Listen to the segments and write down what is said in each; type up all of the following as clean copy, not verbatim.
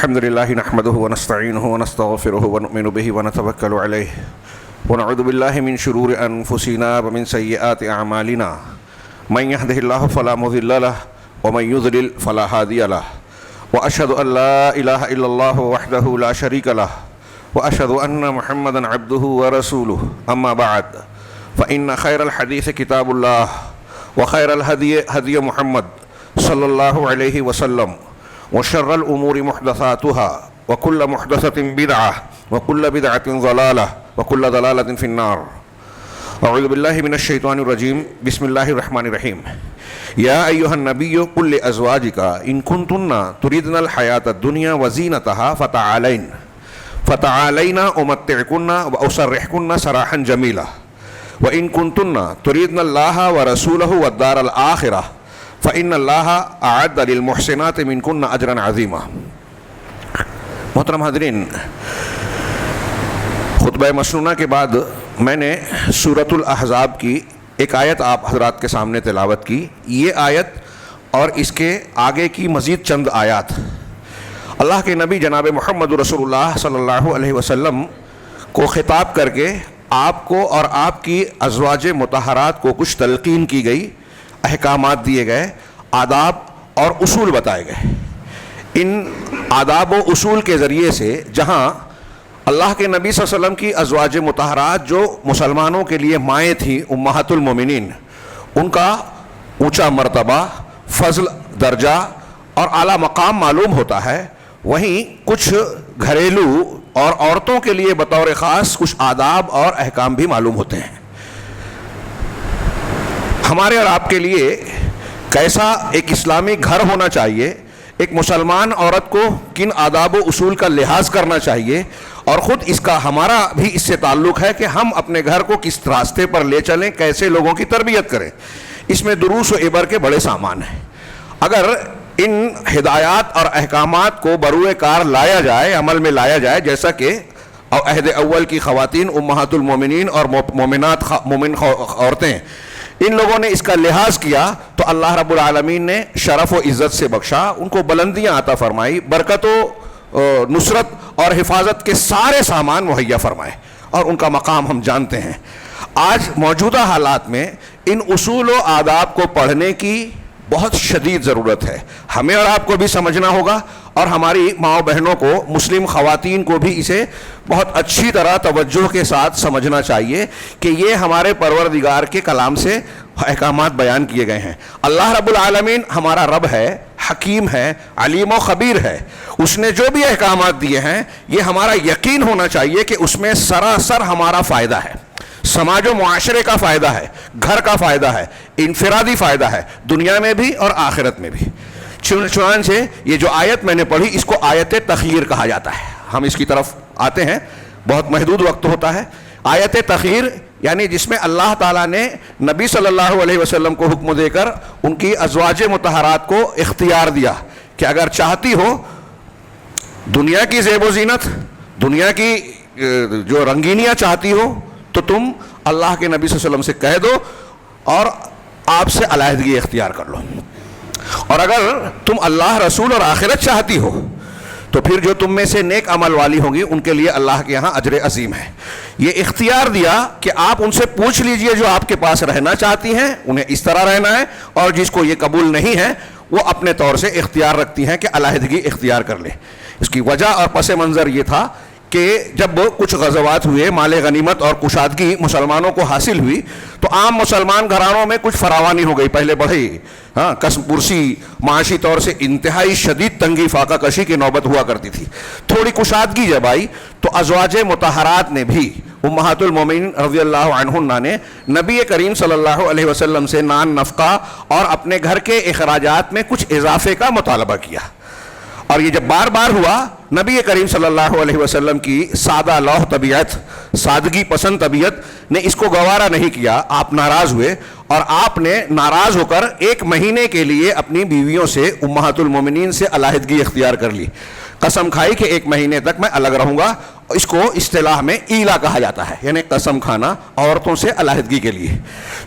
الحمد لله نحمده ونستعينه ونستغفره ونؤمن به ونتوكل عليه ونعوذ بالله من شرور أنفسنا ومن سيئات أعمالنا من يهده الله فلا مضل له ومن يضلل فلا هادي له وأشهد أن لا إله إلا الله وحده لا شريك له وأشهد أن محمدا عبده ورسوله أما بعد فإن خير الحديث كتاب الله وخير الهدي هدي محمد صلى الله عليه وسلم وشر الأمور محدثاتها وكل محدثة بدعة وكل بدعة ضلالة وكل ضلالة في النار. أعوذ بالله من الشيطان الرجيم. بسم الله الرحمن الرحيم. يا أيها النبي قل لأزواجك إن كنتن تريدن الحياة الدنيا وزينتها فتعالين أمتعكن وأسرحكن سراحا جميلا وإن كنتن تريدن الله ورسوله والدار الآخرة فإن اللہ أعد للمحسنات منکن اجرا عظیما. محترم حاضرین، خطبہ مسنونہ کے بعد میں نے سورۃ الاحزاب کی ایک آیت آپ حضرات کے سامنے تلاوت کی. یہ آیت اور اس کے آگے کی مزید چند آیات اللہ کے نبی جناب محمد رسول اللہ صلی اللہ علیہ وسلم کو خطاب کر کے آپ کو اور آپ کی ازواج مطہرات کو کچھ تلقین کی گئی، احکامات دیے گئے، آداب اور اصول بتائے گئے. ان آداب و اصول کے ذریعے سے جہاں اللہ کے نبی صلی اللہ علیہ وسلم کی ازواج مطہرات جو مسلمانوں کے لیے مائیں تھیں، امہات المومنین، ان کا اونچا مرتبہ، فضل، درجہ اور اعلیٰ مقام معلوم ہوتا ہے، وہیں کچھ گھریلو اور عورتوں کے لیے بطور خاص کچھ آداب اور احکام بھی معلوم ہوتے ہیں. ہمارے اور آپ کے لیے کیسا ایک اسلامی گھر ہونا چاہیے، ایک مسلمان عورت کو کن آداب و اصول کا لحاظ کرنا چاہیے، اور خود اس کا ہمارا بھی اس سے تعلق ہے کہ ہم اپنے گھر کو کس راستے پر لے چلیں، کیسے لوگوں کی تربیت کریں. اس میں دروس و عبر کے بڑے سامان ہیں. اگر ان ہدایات اور احکامات کو بروئے کار لایا جائے، عمل میں لایا جائے، جیسا کہ عہد اول کی خواتین امہات المومنین اور مومن عورتیں، ان لوگوں نے اس کا لحاظ کیا تو اللہ رب العالمین نے شرف و عزت سے بخشا، ان کو بلندیاں عطا فرمائی، برکت و نصرت اور حفاظت کے سارے سامان مہیا فرمائے، اور ان کا مقام ہم جانتے ہیں. آج موجودہ حالات میں ان اصول و آداب کو پڑھنے کی بہت شدید ضرورت ہے. ہمیں اور آپ کو بھی سمجھنا ہوگا، اور ہماری ماؤں بہنوں کو، مسلم خواتین کو بھی اسے بہت اچھی طرح توجہ کے ساتھ سمجھنا چاہیے کہ یہ ہمارے پروردگار کے کلام سے احکامات بیان کیے گئے ہیں. اللہ رب العالمین ہمارا رب ہے، حکیم ہے، علیم و خبیر ہے. اس نے جو بھی احکامات دیے ہیں یہ ہمارا یقین ہونا چاہیے کہ اس میں سراسر ہمارا فائدہ ہے، سماج و معاشرے کا فائدہ ہے، گھر کا فائدہ ہے، انفرادی فائدہ ہے، دنیا میں بھی اور آخرت میں بھی. چنانچہ یہ جو آیت میں نے پڑھی اس کو آیت تخیر کہا جاتا ہے. ہم اس کی طرف آتے ہیں، بہت محدود وقت ہوتا ہے. آیت تخیر یعنی جس میں اللہ تعالیٰ نے نبی صلی اللہ علیہ وسلم کو حکم دے کر ان کی ازواج مطہرات کو اختیار دیا کہ اگر چاہتی ہو دنیا کی زیب و زینت، دنیا کی جو رنگینیاں چاہتی ہو تو تم اللہ کے نبی صلی اللہ علیہ وسلم سے کہہ دو اور آپ سے علیحدگی اختیار کر لو. اور اگر تم اللہ، رسول اور آخرت چاہتی ہو تو پھر جو تم میں سے نیک عمل والی ہوں گی ان کے لیے اللہ کے ہاں اجر عظیم ہے. یہ اختیار دیا کہ آپ ان سے پوچھ لیجئے جو آپ کے پاس رہنا چاہتی ہیں انہیں اس طرح رہنا ہے، اور جس کو یہ قبول نہیں ہے وہ اپنے طور سے اختیار رکھتی ہیں کہ علیحدگی اختیار کر لے. اس کی وجہ اور پس منظر یہ تھا کہ جب کچھ غزوات ہوئے، مال غنیمت اور کشادگی مسلمانوں کو حاصل ہوئی تو عام مسلمان گھرانوں میں کچھ فراوانی ہو گئی. پہلے بڑھئی کسب پرسی، معاشی طور سے انتہائی شدید تنگی، فاقہ کشی کی نوبت ہوا کرتی تھی. تھوڑی کشادگی جب آئی تو ازواج مطہرات نے بھی، امہات المومنین رضی اللہ عنہن نے نبی کریم صلی اللہ علیہ وسلم سے نان نفقہ اور اپنے گھر کے اخراجات میں کچھ اضافے کا مطالبہ کیا. اور یہ جب بار بار ہوا، نبی کریم صلی اللہ علیہ وسلم کی سادہ لوح طبیعت، سادگی پسند طبیعت نے اس کو گوارا نہیں کیا. آپ ناراض ہوئے اور آپ نے ناراض ہو کر 1 مہینے کے لیے اپنی بیویوں سے، امہات المومنین سے علیحدگی اختیار کر لی. قسم کھائی کہ ایک مہینے تک میں الگ رہوں گا. اس کو اصطلاح میں ایلا کہا جاتا ہے, یعنی قسم کھانا عورتوں سے علیحدگی کے لیے.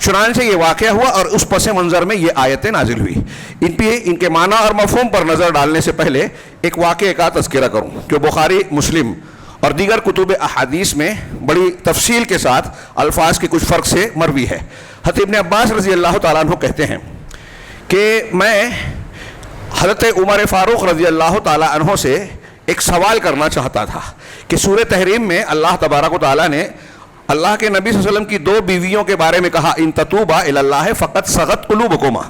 چنانچہ یہ واقعہ ہوا اور اس پس منظر میں یہ آیتیں نازل ہوئی. ان کے معنی اور مفہوم پر نظر ڈالنے سے پہلے ایک واقعے کا تذکرہ کروں جو بخاری, مسلم اور دیگر کتب احادیث میں بڑی تفصیل کے ساتھ الفاظ کے کچھ فرق سے مروی ہے. حضرت ابن عباس رضی اللہ تعالیٰ عنہ کہتے ہیں کہ میں حضرت عمر فاروق رضی اللہ تعالیٰ عنہ سے ایک سوال کرنا چاہتا تھا کہ سورہ تحریم میں اللہ تبارک و تعالیٰ نے اللہ کے نبی صلی اللہ علیہ وسلم کی 2 بیویوں کے بارے میں کہا ان تتوبا الی اللہ فقط صغت قلوبکما.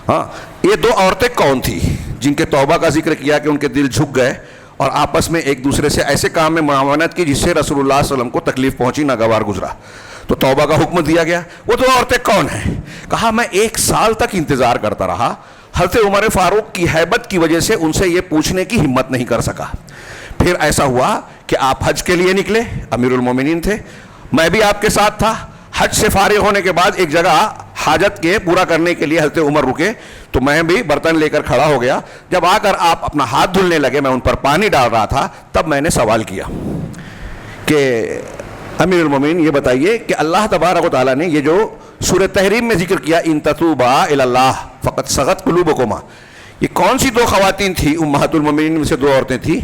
ہاں, یہ 2 عورتیں کون تھی جن کے توبہ کا ذکر کیا کہ ان کے دل جھک گئے اور آپس میں ایک دوسرے سے ایسے کام میں معاونت کی جس سے رسول اللہ صلی اللہ علیہ وسلم کو تکلیف پہنچی, ناگوار گزرا, تو توبہ کا حکم دیا گیا. وہ 2 عورتیں کون ہیں؟ کہا میں 1 سال تک انتظار کرتا رہا. حضرت عمر فاروق کی ہیبت کی وجہ سے ان سے یہ پوچھنے کی ہمت نہیں کر سکا. پھر ایسا ہوا کہ آپ حج کے لیے نکلے, امیر المومنین تھے, میں بھی آپ کے ساتھ تھا. حج سے فارغ ہونے کے بعد ایک جگہ حاجت کے پورا کرنے کے لیے حضرت عمر رکے تو میں بھی برتن لے کر کھڑا ہو گیا. جب آ کر آپ اپنا ہاتھ دھلنے لگے, میں ان پر پانی ڈال رہا تھا, تب میں نے سوال کیا کہ امیر المومنین یہ بتائیے کہ اللہ تبارک و تعالیٰ نے یہ جو سورہ تحریم میں ذکر کیا ان تتوبا الی اللہ فقط صغت قلوبکما, یہ کون سی 2 خواتین تھی؟ امہات المومنین میں سے 2 عورتیں تھیں.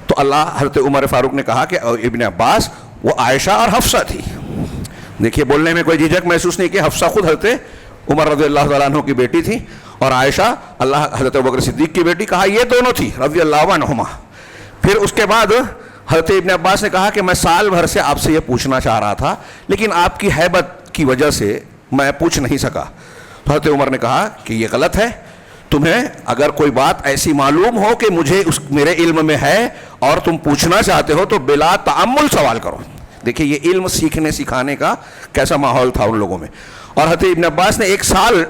تو اللہ حضرت عمر فاروق نے کہا کہ ابن عباس وہ عائشہ اور حفصہ تھی. دیکھیے بولنے میں کوئی جھجک محسوس نہیں کہ حفصہ خود حضرت عمر رضی اللہ تعالیٰ عنہ کی بیٹی تھی اور عائشہ اللہ حضرت ابوبکر صدیق کی بیٹی. کہا یہ دونوں تھی رضی اللہ عنہما. پھر اس کے بعد حضرت ابن عباس نے کہا کہ میں سال بھر سے آپ سے یہ پوچھنا چاہ رہا تھا لیکن آپ کی ہیبت کی وجہ سے میں پوچھ نہیں سکا. تو حضرت عمر نے کہا کہ یہ غلط ہے. تمہیں اگر کوئی بات ایسی معلوم ہو کہ مجھے میرے علم میں ہے اور تم پوچھنا چاہتے ہو تو بلا تعمل سوال کرو. دیکھیے یہ علم سیکھنے سکھانے کا کیسا ماحول تھا ان لوگوں میں. اور حضرت ابن عباس نے 1 سال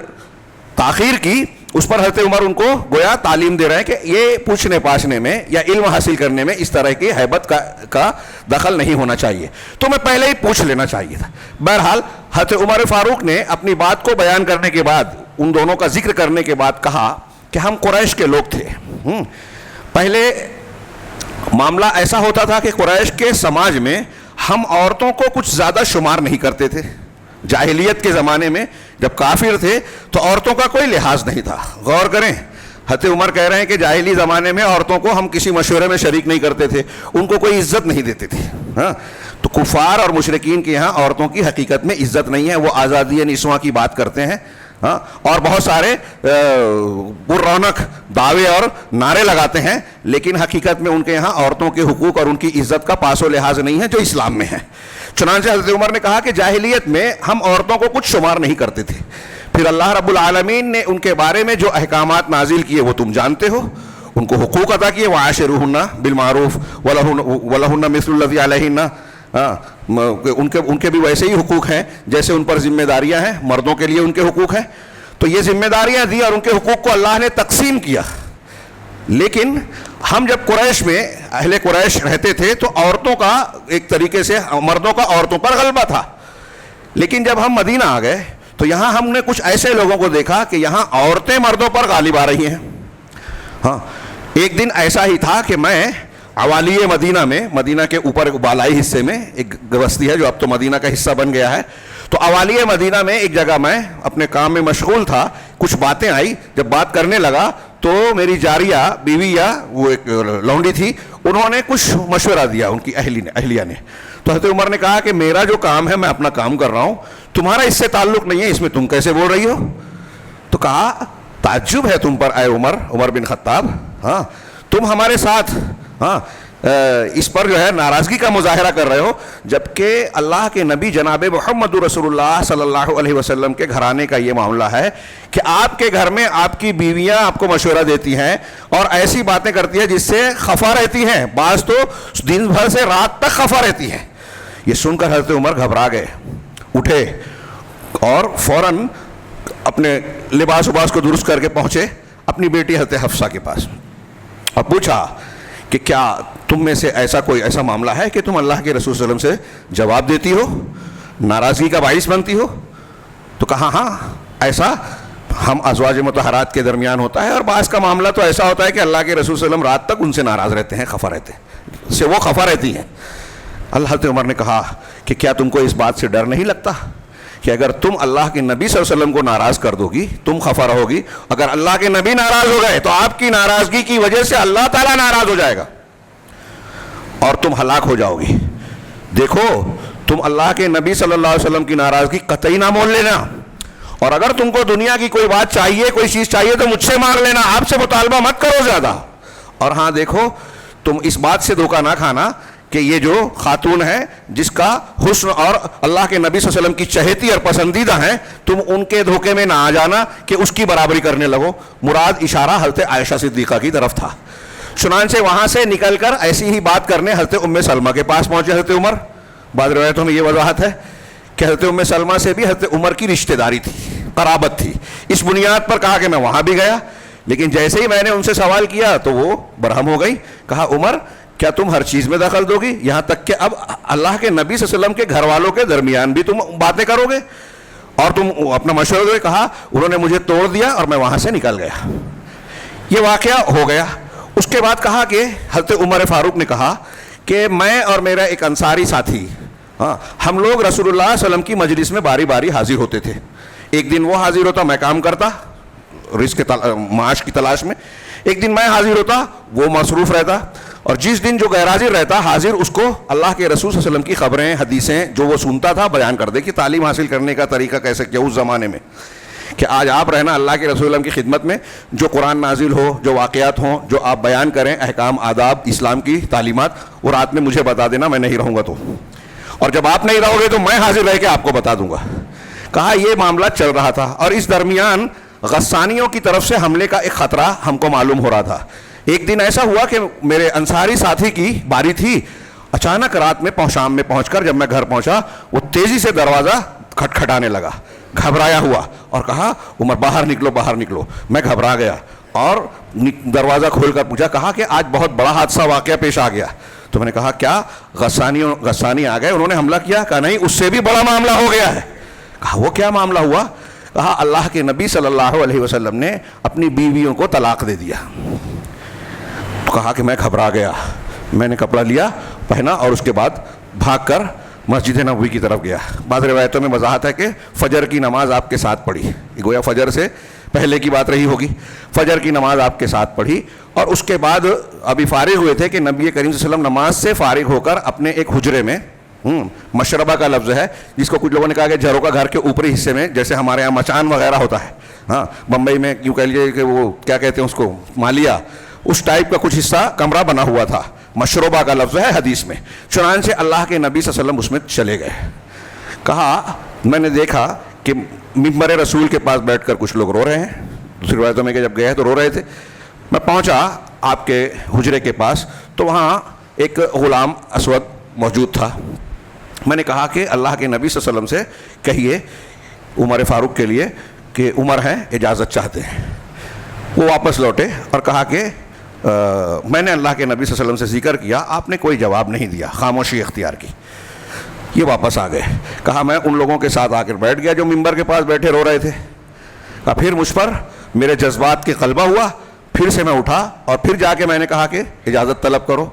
تاخیر کی, اس پر حضرت عمر ان کو گویا تعلیم دے رہے ہیں کہ یہ پوچھنے پاچھنے میں یا علم حاصل کرنے میں اس طرح کی ہیبت کا دخل نہیں ہونا چاہیے, تو میں پہلے ہی پوچھ لینا چاہیے تھا. بہرحال حضرت عمر فاروق نے اپنی بات کو بیان کرنے کے بعد, ان دونوں کا ذکر کرنے کے بعد کہا کہ ہم قریش کے لوگ تھے. پہلے معاملہ ایسا ہوتا تھا کہ قریش کے سماج میں ہم عورتوں کو کچھ زیادہ شمار نہیں کرتے تھے. جاہلیت کے زمانے میں جب کافر تھے تو عورتوں کا کوئی لحاظ نہیں تھا. غور کریں, حضرت عمر کہہ رہے ہیں کہ جاہلی زمانے میں عورتوں کو ہم کسی مشورے میں شریک نہیں کرتے تھے, ان کو کوئی عزت نہیں دیتے تھے. ہاں, تو کفار اور مشرکین کے یہاں عورتوں کی حقیقت میں عزت نہیں ہے. وہ آزادی نسواں کی بات کرتے ہیں, ہاں, اور بہت سارے پر رونق دعوے اور نعرے لگاتے ہیں, لیکن حقیقت میں ان کے یہاں عورتوں کے حقوق اور ان کی عزت کا پاس و لحاظ نہیں ہے جو اسلام میں ہے. چنانچہ حضرت عمر نے کہا کہ جاہلیت میں ہم عورتوں کو کچھ شمار نہیں کرتے تھے. پھر اللہ رب العالمین نے ان کے بارے میں جو احکامات نازل کیے وہ تم جانتے ہو. ان کو حقوق عطا کیے, وعاشروہن بالمعروف ولہن مثل الذی علیہن, ان کے بھی ویسے ہی حقوق ہیں جیسے ان پر ذمہ داریاں ہیں, مردوں کے لیے ان کے حقوق ہیں. تو یہ ذمہ داریاں دی اور ان کے حقوق کو اللہ نے تقسیم کیا. لیکن ہم جب قریش میں اہل قریش رہتے تھے تو عورتوں کا ایک طریقے سے مردوں کا عورتوں پر غلبہ تھا. لیکن جب ہم مدینہ آ گئے تو یہاں ہم نے کچھ ایسے لوگوں کو دیکھا کہ یہاں عورتیں مردوں پر غالب آ رہی ہیں. ہاں, ایک دن ایسا ہی تھا کہ میں عوالی مدینہ میں, مدینہ کے اوپر بالائی حصے میں ایک بستی ہے جو اب تو مدینہ کا حصہ بن گیا ہے, تو عوالی مدینہ میں ایک جگہ میں اپنے کام میں مشغول تھا. کچھ باتیں آئی, جب بات کرنے لگا تو میری جاریہ بیوی یا وہ ایک لونڈی تھی, انہوں نے کچھ مشورہ دیا ان کی اہلیہ نے. تو حضرت عمر نے کہا کہ میرا جو کام ہے میں اپنا کام کر رہا ہوں, تمہارا اس سے تعلق نہیں ہے, اس میں تم کیسے بول رہی ہو؟ تو کہا تعجب ہے تم پر اے عمر بن خطاب, ہاں, تم ہمارے ساتھ ہاں اس پر جو ہے ناراضگی کا مظاہرہ کر رہے ہو, جبکہ اللہ کے نبی جناب محمد رسول اللہ صلی اللہ علیہ وسلم کے گھرانے کا یہ معاملہ ہے کہ آپ کے گھر میں آپ کی بیویاں آپ کو مشورہ دیتی ہیں اور ایسی باتیں کرتی ہیں جس سے خفا رہتی ہیں, بعض تو دن بھر سے رات تک خفا رہتی ہیں. یہ سن کر حضرت عمر گھبرا گئے, اٹھے اور فوراً اپنے لباس وباس کو درست کر کے پہنچے اپنی بیٹی حضرت حفصہ کے پاس اور پوچھا کہ کیا تم میں سے ایسا معاملہ ہے کہ تم اللہ کے رسول صلی اللہ علیہ وسلم سے جواب دیتی ہو, ناراضگی کا باعث بنتی ہو؟ تو کہا ہاں ایسا ہم ازواج مطہرات کے درمیان ہوتا ہے, اور بعض کا معاملہ تو ایسا ہوتا ہے کہ اللہ کے رسول صلی اللہ علیہ وسلم رات تک ان سے ناراض رہتے ہیں, خفا رہتے ہیں, سے وہ خفا رہتی ہیں. اللہ حضرت عمر نے کہا کہ کیا تم کو اس بات سے ڈر نہیں لگتا کہ اگر تم اللہ کے نبی صلی اللہ علیہ وسلم کو ناراض کر دو گی, تم خفا رہو گی, اگر اللہ کے نبی ناراض ہو گئے تو آپ کی ناراضگی کی وجہ سے اللہ تعالیٰ ناراض ہو جائے گا اور تم ہلاک ہو جاؤ گی. دیکھو تم اللہ کے نبی صلی اللہ علیہ وسلم کی ناراضگی قطعی نہ مول لینا, اور اگر تم کو دنیا کی کوئی بات چاہیے, کوئی چیز چاہیے تو مجھ سے مانگ لینا, آپ سے مطالبہ مت کرو زیادہ. اور ہاں دیکھو تم اس بات سے دھوکہ نہ کھانا کہ یہ جو خاتون ہے جس کا حسن اور اللہ کے نبی صلی اللہ علیہ وسلم کی چہیتی اور پسندیدہ ہیں, تم ان کے دھوکے میں نہ آ جانا کہ اس کی برابری کرنے لگو. مراد اشارہ حضرت عائشہ صدیقہ کی طرف تھا. چنانچہ وہاں سے نکل کر ایسی ہی بات کرنے حضرت ام سلمہ کے پاس پہنچے حضرت عمر. بعض روایتوں میں یہ وضاحت ہے کہ حضرت ام سلمہ سے بھی حضرت عمر کی رشتہ داری تھی, قرابت تھی. اس بنیاد پر کہا کہ میں وہاں بھی گیا, لیکن جیسے ہی میں نے ان سے سوال کیا تو وہ برہم ہو گئی. کہا عمر کیا تم ہر چیز میں دخل دو گی, یہاں تک کہ اب اللہ کے نبی صلی اللہ علیہ وسلم کے گھر والوں کے درمیان بھی تم باتیں کرو گے اور تم اپنا مشورہ دو گے. کہا انہوں نے مجھے توڑ دیا اور میں وہاں سے نکل گیا. یہ واقعہ ہو گیا. اس کے بعد کہا کہ حضرت عمر فاروق نے کہا کہ میں اور میرا ایک انصاری ساتھی, ہم لوگ رسول اللہ صلی اللہ علیہ وسلم کی مجلس میں باری باری حاضر ہوتے تھے. ایک دن وہ حاضر ہوتا, میں کام کرتا رزق معاش کی تلاش میں. ایک دن میں حاضر ہوتا, وہ مصروف رہتا. اور جس دن جو غیر حاضر رہتا, حاضر اس کو اللہ کے رسول صلی اللہ علیہ وسلم کی خبریں, حدیثیں جو وہ سنتا تھا بیان کر دے کہ تعلیم حاصل کرنے کا طریقہ کیسے کیا اس زمانے میں, کہ آج آپ رہنا اللہ کے رسول صلی اللہ علیہ وسلم کی خدمت میں, جو قرآن نازل ہو, جو واقعات ہوں, جو آپ بیان کریں, احکام, آداب, اسلام کی تعلیمات, وہ رات میں مجھے بتا دینا, میں نہیں رہوں گا تو, اور جب آپ نہیں رہو گے تو میں حاضر رہ کے آپ کو بتا دوں گا. کہا یہ معاملہ چل رہا تھا, اور اس درمیان غسانیوں کی طرف سے حملے کا ایک خطرہ ہم کو معلوم ہو رہا تھا. ایک دن ایسا ہوا کہ میرے انصاری ساتھی کی باری تھی, اچانک رات میں شام میں پہنچ کر جب میں گھر پہنچا, وہ تیزی سے دروازہ کھٹکھٹانے لگا, گھبرایا ہوا, اور کہا عمر باہر نکلو باہر نکلو. میں گھبرا گیا اور دروازہ کھول کر پوچھا, کہا کہ آج بہت بڑا حادثہ واقعہ پیش آ گیا. تو میں نے کہا کیا غسانی آ گئے, انہوں نے حملہ کیا؟ کہا نہیں, اس سے بھی بڑا معاملہ ہو گیا ہے. کہا وہ کیا معاملہ ہوا؟ کہا اللہ کے نبی صلی اللہ علیہ وسلم نے اپنی بیویوں کو طلاق دے دیا. تو کہا کہ میں گھبرا گیا, میں نے کپڑا لیا, پہنا, اور اس کے بعد بھاگ کر مسجد نبوی کی طرف گیا. بعض روایتوں میں وضاحت ہے کہ فجر کی نماز آپ کے ساتھ پڑھی, گویا فجر سے پہلے کی بات رہی ہوگی. فجر کی نماز آپ کے ساتھ پڑھی, اور اس کے بعد ابھی فارغ ہوئے تھے کہ نبی کریم صلی اللہ علیہ وسلم نماز سے فارغ ہو کر اپنے ایک حجرے میں, مشربہ کا لفظ ہے جس کو کچھ لوگوں نے کہا کہ جھروں کا گھر کے اوپری حصے میں, جیسے ہمارے یہاں مچان وغیرہ ہوتا ہے, ہاں بمبئی میں یوں کہہ لیجیے کہ وہ کیا کہتے ہیں اس کو, مالیہ, اس ٹائپ کا کچھ حصہ کمرہ بنا ہوا تھا. مشروبہ کا لفظ ہے حدیث میں. چنانچہ اللہ کے نبی صلی اللہ علیہ وسلم اس میں چلے گئے. کہا میں نے دیکھا کہ ممبر رسول کے پاس بیٹھ کر کچھ لوگ رو رہے ہیں. دوسری روایتوں میں کہ جب گئے تو رو رہے تھے. میں پہنچا آپ کے حجرے کے پاس, تو وہاں ایک غلام اسود موجود تھا. میں نے کہا کہ اللہ کے نبی صلی اللہ علیہ وسلم سے کہیے عمر فاروق کے لیے کہ عمر ہیں, اجازت چاہتے ہیں. وہ واپس لوٹے اور کہا کہ میں نے اللہ کے نبی صلی اللہ علیہ وسلم سے ذکر کیا, آپ نے کوئی جواب نہیں دیا, خاموشی اختیار کی. یہ واپس آ گئے. کہا میں ان لوگوں کے ساتھ آ کر بیٹھ گیا جو ممبر کے پاس بیٹھے رو رہے تھے. کہا پھر مجھ پر میرے جذبات کی غلبہ ہوا, پھر سے میں اٹھا اور پھر جا کے میں نے کہا کہ اجازت طلب کرو.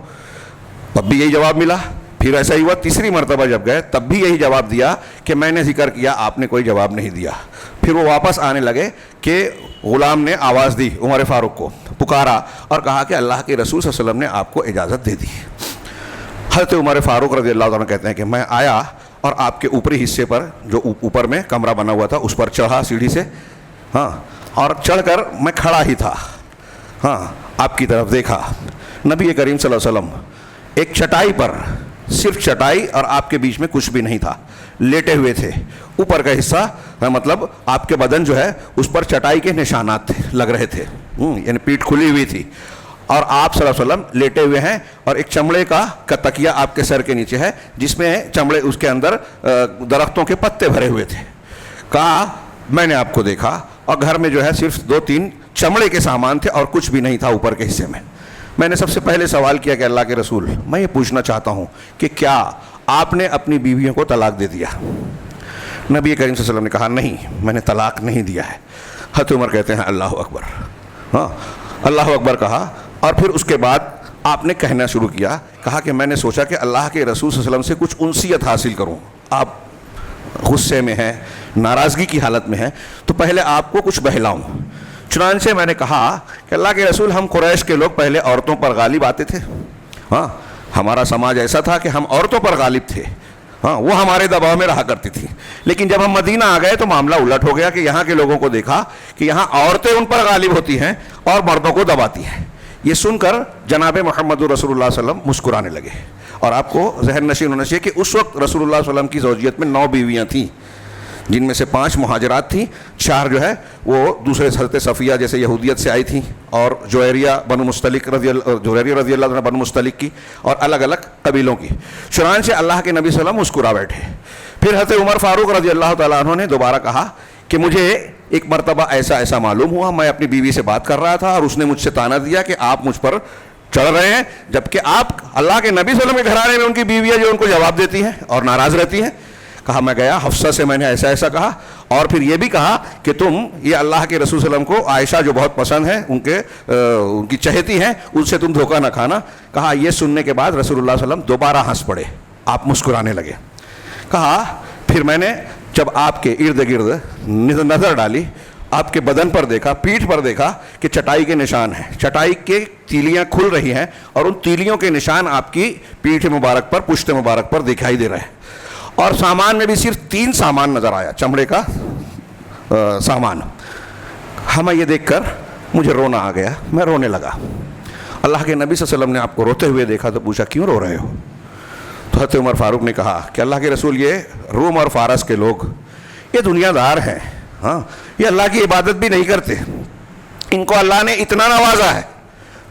تب بھی یہی جواب ملا. پھر ایسا ہی ہوا, تیسری مرتبہ جب گئے تب بھی یہی جواب دیا کہ میں نے ذکر کیا, آپ نے کوئی جواب نہیں دیا. پھر وہ واپس آنے لگے کہ غلام نے آواز دی عمر فاروق کو, پکارا اور کہا کہ اللہ کے رسول صلی اللہ علیہ وسلم نے آپ کو اجازت دے دی. حضرت عمر فاروق رضی اللہ عنہ کہتے ہیں کہ میں آیا اور آپ کے اوپری حصے پر, جو اوپر میں کمرہ بنا ہوا تھا, اس پر چڑھا سیڑھی سے, ہاں, اور چڑھ کر میں کھڑا ہی تھا, ہاں, آپ کی طرف دیکھا. نبی کریم صلی اللہ علیہ وسلم ایک چٹائی پر, صرف چٹائی اور آپ کے بیچ میں کچھ بھی نہیں تھا, لیٹے ہوئے تھے. اوپر کا حصہ مطلب آپ کے بدن جو ہے اس پر چٹائی کے نشانات تھے, لگ رہے تھے, یعنی پیٹھ کھلی ہوئی تھی, اور آپ صلی اللہ علیہ وسلم لیٹے ہوئے ہیں, اور ایک چمڑے کا تکیہ آپ کے سر کے نیچے ہے جس میں چمڑے, اس کے اندر درختوں کے پتے بھرے ہوئے تھے. کہا میں نے آپ کو دیکھا اور گھر میں جو ہے صرف 2-3 چمڑے کے سامان تھے اور کچھ بھی نہیں تھا اوپر کے حصے میں. میں نے سب سے پہلے سوال کیا کہ اللہ کے رسول, میں یہ پوچھنا چاہتا ہوں کہ کیا آپ نے اپنی بیویوں کو طلاق دے دیا؟ نبی کریم صلی اللہ علیہ وسلم نے کہا نہیں, میں نے طلاق نہیں دیا ہے. حضرت عمر کہتے ہیں اللہ اکبر. ہاں اللہ اکبر کہا اور پھر اس کے بعد آپ نے کہنا شروع کیا, کہا کہ میں نے سوچا کہ اللہ کے رسول صلی اللہ علیہ وسلم سے کچھ انسیت حاصل کروں. آپ غصے میں ہیں, ناراضگی کی حالت میں ہیں, تو پہلے آپ کو کچھ بہلاؤں. چنانچہ میں نے کہا کہ اللہ کے رسول, ہم قریش کے لوگ پہلے عورتوں پر غالب آتے تھے. ہاں ہمارا سماج ایسا تھا کہ ہم عورتوں پر غالب تھے. ہاں وہ ہمارے دباؤ میں رہا کرتی تھی. لیکن جب ہم مدینہ آ گئے تو معاملہ الٹ ہو گیا کہ یہاں کے لوگوں کو دیکھا کہ یہاں عورتیں ان پر غالب ہوتی ہیں اور مردوں کو دباتی ہیں. یہ سن کر جناب محمد رسول اللہ صلی اللہ علیہ وسلم مسکرانے لگے. اور آپ کو ذہن نشین ہونا چاہیے کہ اس وقت رسول اللہ صلی اللہ علیہ وسلم کی زوجیت میں 9 بیویاں تھیں, جن میں سے 5 مہاجرات تھیں, 4 جو ہے وہ دوسرے حضرت صفیہ جیسے یہودیت سے آئی تھیں, اور جویریہ بنو مستلق رضی اللہ عنہ بنو مستلق کی, اور الگ الگ قبیلوں کی. چنانچہ اللہ کے نبی صلی اللہ علیہ وسلم مسکرا بیٹھے. پھر حضرت عمر فاروق رضی اللہ تعالیٰ عنہ نے دوبارہ کہا کہ مجھے ایک مرتبہ ایسا معلوم ہوا, میں اپنی بیوی سے بات کر رہا تھا اور اس نے مجھ سے طعنہ دیا کہ آپ مجھ پر چڑھ رہے ہیں, جبکہ آپ اللہ کے نبی صلی اللہ علیہ وسلم کے گھرانے میں ان کی بیویاں جو ان کو جواب دیتی ہیں اور ناراض رہتی ہیں. کہا میں گیا حفصہ سے, میں نے ایسا کہا, اور پھر یہ بھی کہا کہ تم یہ اللہ کے رسول صلی اللہ علیہ وسلم کو عائشہ جو بہت پسند ہے, ان کی چہیتی ہیں, ان سے تم دھوکہ نہ کھانا. کہا یہ سننے کے بعد رسول اللہ صلی اللہ علیہ وسلم دوبارہ ہنس پڑے, آپ مسکرانے لگے. کہا پھر میں نے جب آپ کے ارد گرد نظر ڈالی, آپ کے بدن پر دیکھا, پیٹھ پر دیکھا کہ چٹائی کے نشان ہیں, چٹائی کے تیلیاں کھل رہی ہیں اور ان تیلیوں کے نشان آپ کی پیٹھ مبارک پر, پشت مبارک پر دکھائی دے رہے ہیں. اور سامان میں بھی صرف 3 سامان نظر آیا, چمڑے کا سامان. ہمیں یہ دیکھ کر مجھے رونا آ گیا, میں رونے لگا. اللہ کے نبی صلی اللہ علیہ وسلم نے آپ کو روتے ہوئے دیکھا تو پوچھا کیوں رو رہے ہو؟ تو حضرت عمر فاروق نے کہا کہ اللہ کے رسول, یہ روم اور فارس کے لوگ یہ دنیا دار ہیں, ہاں یہ اللہ کی عبادت بھی نہیں کرتے, ان کو اللہ نے اتنا نوازا ہے,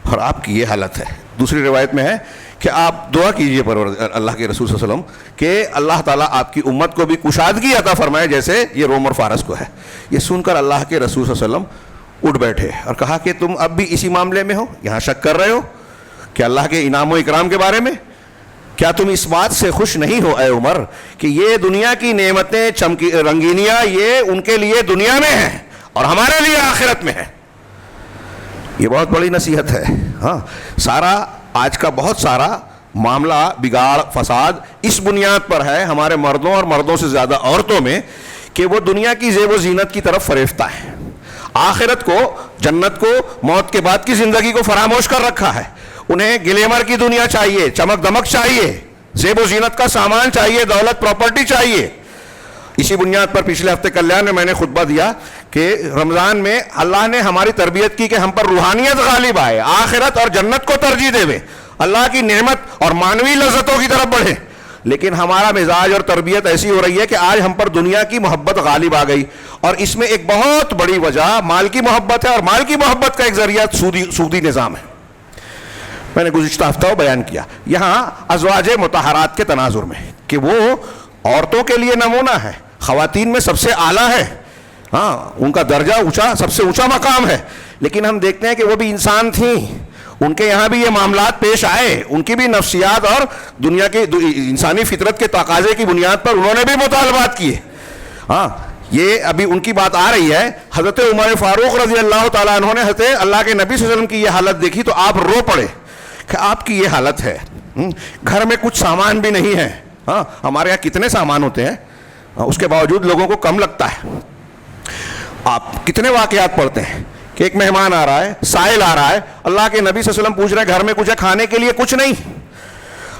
اور آپ کی یہ حالت ہے. دوسری روایت میں ہے کہ آپ دعا کیجئے پر اللہ کے رسول صلی اللہ علیہ وسلم کہ اللہ تعالیٰ آپ کی امت کو بھی کشادگی عطا فرمائے جیسے یہ روم اور فارس کو ہے. یہ سن کر اللہ کے رسول صلی اللہ علیہ وسلم اٹھ بیٹھے اور کہا کہ تم اب بھی اسی معاملے میں ہو, یہاں شک کر رہے ہو کہ اللہ کے انعام و اکرام کے بارے میں؟ کیا تم اس بات سے خوش نہیں ہو اے عمر کہ یہ دنیا کی نعمتیں, چمکی رنگینیاں, یہ ان کے لیے دنیا میں ہیں اور ہمارے لیے آخرت میں ہے. یہ بہت بڑی نصیحت ہے. ہاں سارا آج کا بہت سارا معاملہ بگاڑ فساد اس بنیاد پر ہے ہمارے مردوں اور مردوں سے زیادہ عورتوں میں کہ وہ دنیا کی زیب و زینت کی طرف فریفتہ ہے, آخرت کو, جنت کو, موت کے بعد کی زندگی کو فراموش کر رکھا ہے. انہیں گلیمر کی دنیا چاہیے, چمک دمک چاہیے, زیب و زینت کا سامان چاہیے, دولت پراپرٹی چاہیے. اسی بنیاد پر پچھلے ہفتے کلیان میں نے خطبہ دیا کہ رمضان میں اللہ نے ہماری تربیت کی کہ ہم پر روحانیت غالب آئے, آخرت اور جنت کو ترجیح دے, اللہ کی نعمت اور مانوی لذتوں کی طرف بڑھے. لیکن ہمارا مزاج اور تربیت ایسی ہو رہی ہے کہ آج ہم پر دنیا کی محبت غالب آ گئی, اور اس میں ایک بہت بڑی وجہ مال کی محبت ہے, اور مال کی محبت کا ایک ذریعہ سودی نظام ہے. میں نے گزشتہ ہفتہ بیان کیا یہاں ازواج مطہرات کے تناظر میں کہ وہ عورتوں کے لیے نمونہ ہے, خواتین میں سب سے اعلیٰ ہے, ہاں ان کا درجہ اونچا, سب سے اونچا مقام ہے. لیکن ہم دیکھتے ہیں کہ وہ بھی انسان تھیں, ان کے یہاں بھی یہ معاملات پیش آئے, ان کی بھی نفسیات اور دنیا کی انسانی فطرت کے تقاضے کی بنیاد پر انہوں نے بھی مطالبات کیے. ہاں یہ ابھی ان کی بات آ رہی ہے. حضرت عمر فاروق رضی اللہ تعالیٰ عنہ نے حضرت اللہ کے نبی صلی اللہ علیہ وسلم کی یہ حالت دیکھی تو آپ رو پڑے کہ آپ کی یہ حالت ہے, گھر میں کچھ سامان بھی نہیں ہے. ہاں ہمارے یہاں کتنے سامان ہوتے ہیں, اس کے باوجود لوگوں کو کم لگتا ہے. آپ کتنے واقعات پڑھتے ہیں کہ ایک مہمان آ رہا ہے, سائل آ رہا ہے, اللہ کے نبی صلی اللہ علیہ وسلم پوچھ رہے ہیں گھر میں کچھ ہے, کھانے کے لیے کچھ نہیں.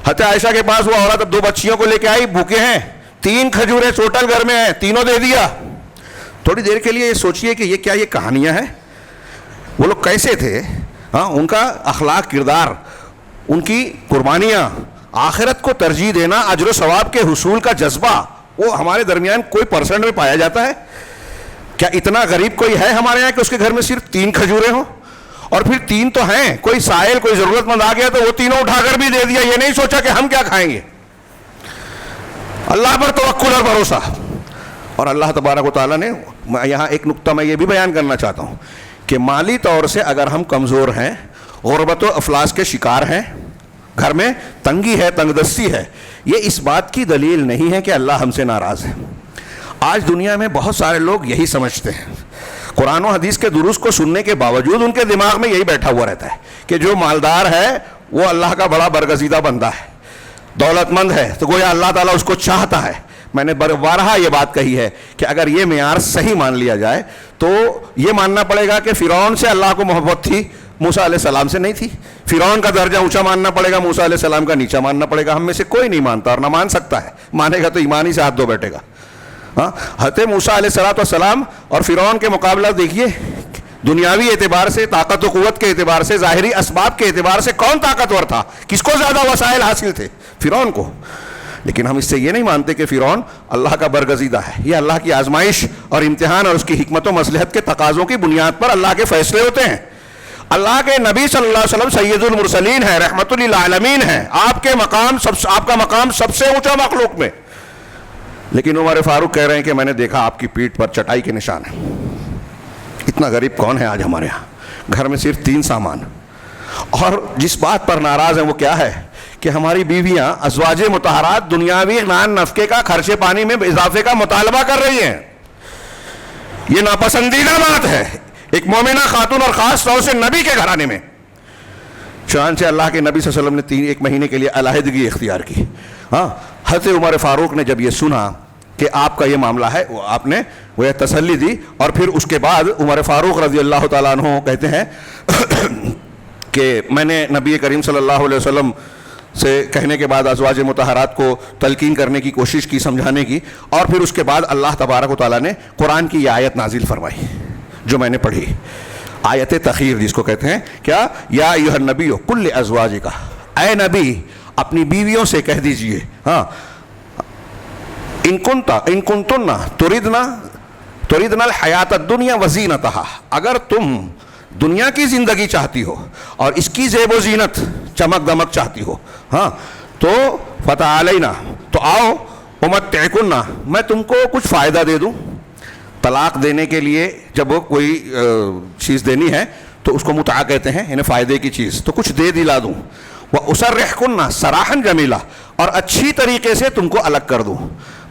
حضرت عائشہ کے پاس وہ عورت اب 2 بچیوں کو لے کے آئی, بھوکے ہیں, 3 کھجوریں ٹوٹل گھر میں ہیں, تینوں دے دیا. تھوڑی دیر کے لیے یہ سوچئے کہ یہ کیا یہ کہانیاں ہیں, وہ لوگ کیسے تھے, ہاں ان کا اخلاق, کردار, ان کی قربانیاں, آخرت کو ترجیح دینا, اجر و ثواب کے حصول کا جذبہ, وہ ہمارے درمیان کوئی پرسنٹ میں پایا جاتا ہے؟ کیا اتنا غریب کوئی ہے ہمارے یہاں کہ اس کے گھر میں صرف 3 کھجوریں ہوں؟ اور پھر 3 تو ہیں, کوئی سائل, کوئی ضرورت مند آ گیا تو وہ تینوں اٹھا کر بھی دے دیا, یہ نہیں سوچا کہ ہم کیا کھائیں گے. اللہ پر توکل اور بھروسہ. اور اللہ تبارک و تعالیٰ نے یہاں ایک نقطہ میں یہ بھی بیان کرنا چاہتا ہوں کہ مالی طور سے اگر ہم کمزور ہیں, غربت و افلاس کے شکار ہیں, گھر میں تنگی ہے, تنگ دستی ہے, یہ اس بات کی دلیل نہیں ہے کہ اللہ ہم سے ناراض ہے. آج دنیا میں بہت سارے لوگ یہی سمجھتے ہیں, قرآن و حدیث کے دروس کو سننے کے باوجود ان کے دماغ میں یہی بیٹھا ہوا رہتا ہے کہ جو مالدار ہے وہ اللہ کا بڑا برگزیدہ بندہ ہے، دولت مند ہے تو گویا اللہ تعالیٰ اس کو چاہتا ہے۔ میں نے بارہا یہ بات کہی ہے کہ اگر یہ معیار صحیح مان لیا جائے تو یہ ماننا پڑے گا کہ فرعون سے اللہ کو محبت تھی، موسیٰ علیہ السلام سے نہیں تھی۔ فرعون کا درجہ اونچا ماننا پڑے گا، موسیٰ علیہ السلام کا نیچا ماننا پڑے گا۔ ہم میں سے کوئی نہیں مانتا اور نہ مان سکتا ہے، مانے گا تو ایمان ہی سے ہاتھ دھو بیٹھے گا۔ ہاں، حضرت موسیٰ علیہ السلام اور فرعون کے مقابلہ دیکھیے، دنیاوی اعتبار سے، طاقت و قوت کے اعتبار سے، ظاہری اسباب کے اعتبار سے کون طاقتور تھا؟ کس کو زیادہ وسائل حاصل تھے؟ فرعون کو۔ لیکن ہم اس سے یہ نہیں مانتے کہ فرعون اللہ کا برگزیدہ ہے۔ یہ اللہ کی آزمائش اور امتحان اور اس کی حکمت و مصلحت کے تقاضوں کی بنیاد پر اللہ کے فیصلے ہوتے ہیں۔ اللہ کے نبی صلی اللہ علیہ وسلم سید المرسلین ہیں، رحمت للعالمین ہیں، آپ کا مقام سب سے اونچا مخلوق میں۔ لیکن عمر فاروق کہہ رہے ہیں کہ میں نے دیکھا آپ کی پیٹھ پر چٹائی کے نشان ہیں۔ اتنا غریب کون ہے آج ہمارے ہاں؟ گھر میں صرف 3 سامان، اور جس بات پر ناراض ہیں وہ کیا ہے کہ ہماری بیویاں ازواج مطہرات دنیاوی نان نفقے کا، خرچے پانی میں اضافے کا مطالبہ کر رہی ہیں۔ یہ ناپسندیدہ بات ہے ایک مومنہ خاتون اور خاص طور سے نبی کے گھرانے میں۔ چنانچہ اللہ کے نبی صلی اللہ علیہ وسلم نے 1 مہینے کے لیے علیحدگی اختیار کی۔ ہاں، حضرت عمر فاروق نے جب یہ سنا کہ آپ کا یہ معاملہ ہے، آپ نے وہ تسلی دی، اور پھر اس کے بعد عمر فاروق رضی اللہ تعالیٰ عنہ کہتے ہیں کہ میں نے نبی کریم صلی اللہ علیہ وسلم سے کہنے کے بعد ازواج مطہرات کو تلقین کرنے کی کوشش کی، سمجھانے کی، اور پھر اس کے بعد اللہ تبارک و تعالیٰ نے قرآن کی یہ آیت نازل فرمائی جو میں نے پڑھی، آیت تخیر جس کو کہتے ہیں، کیا؟ یا ایھا النبی قل لازواجک، اے نبی اپنی بیویوں سے کہہ دیجئے، ہاں، ان کنتن تردن الحیات الدنیا وزینتہا، اگر تم دنیا کی زندگی چاہتی ہو اور اس کی زیب و زینت، چمک دمک چاہتی ہو، ہاں، تو فتعالینا، تو آؤ، امتعکن، میں تم کو کچھ فائدہ دے دوں۔ طلاق دینے کے لیے جب کوئی چیز دینی ہے تو اس کو متعہ کہتے ہیں، یعنی فائدے کی چیز، تو کچھ دے دلا دوں۔ وَأُسَرِّحْكُنَّ سَرَاحًا جَمِيلًا، اور اچھی طریقے سے تم کو الگ کر دوں،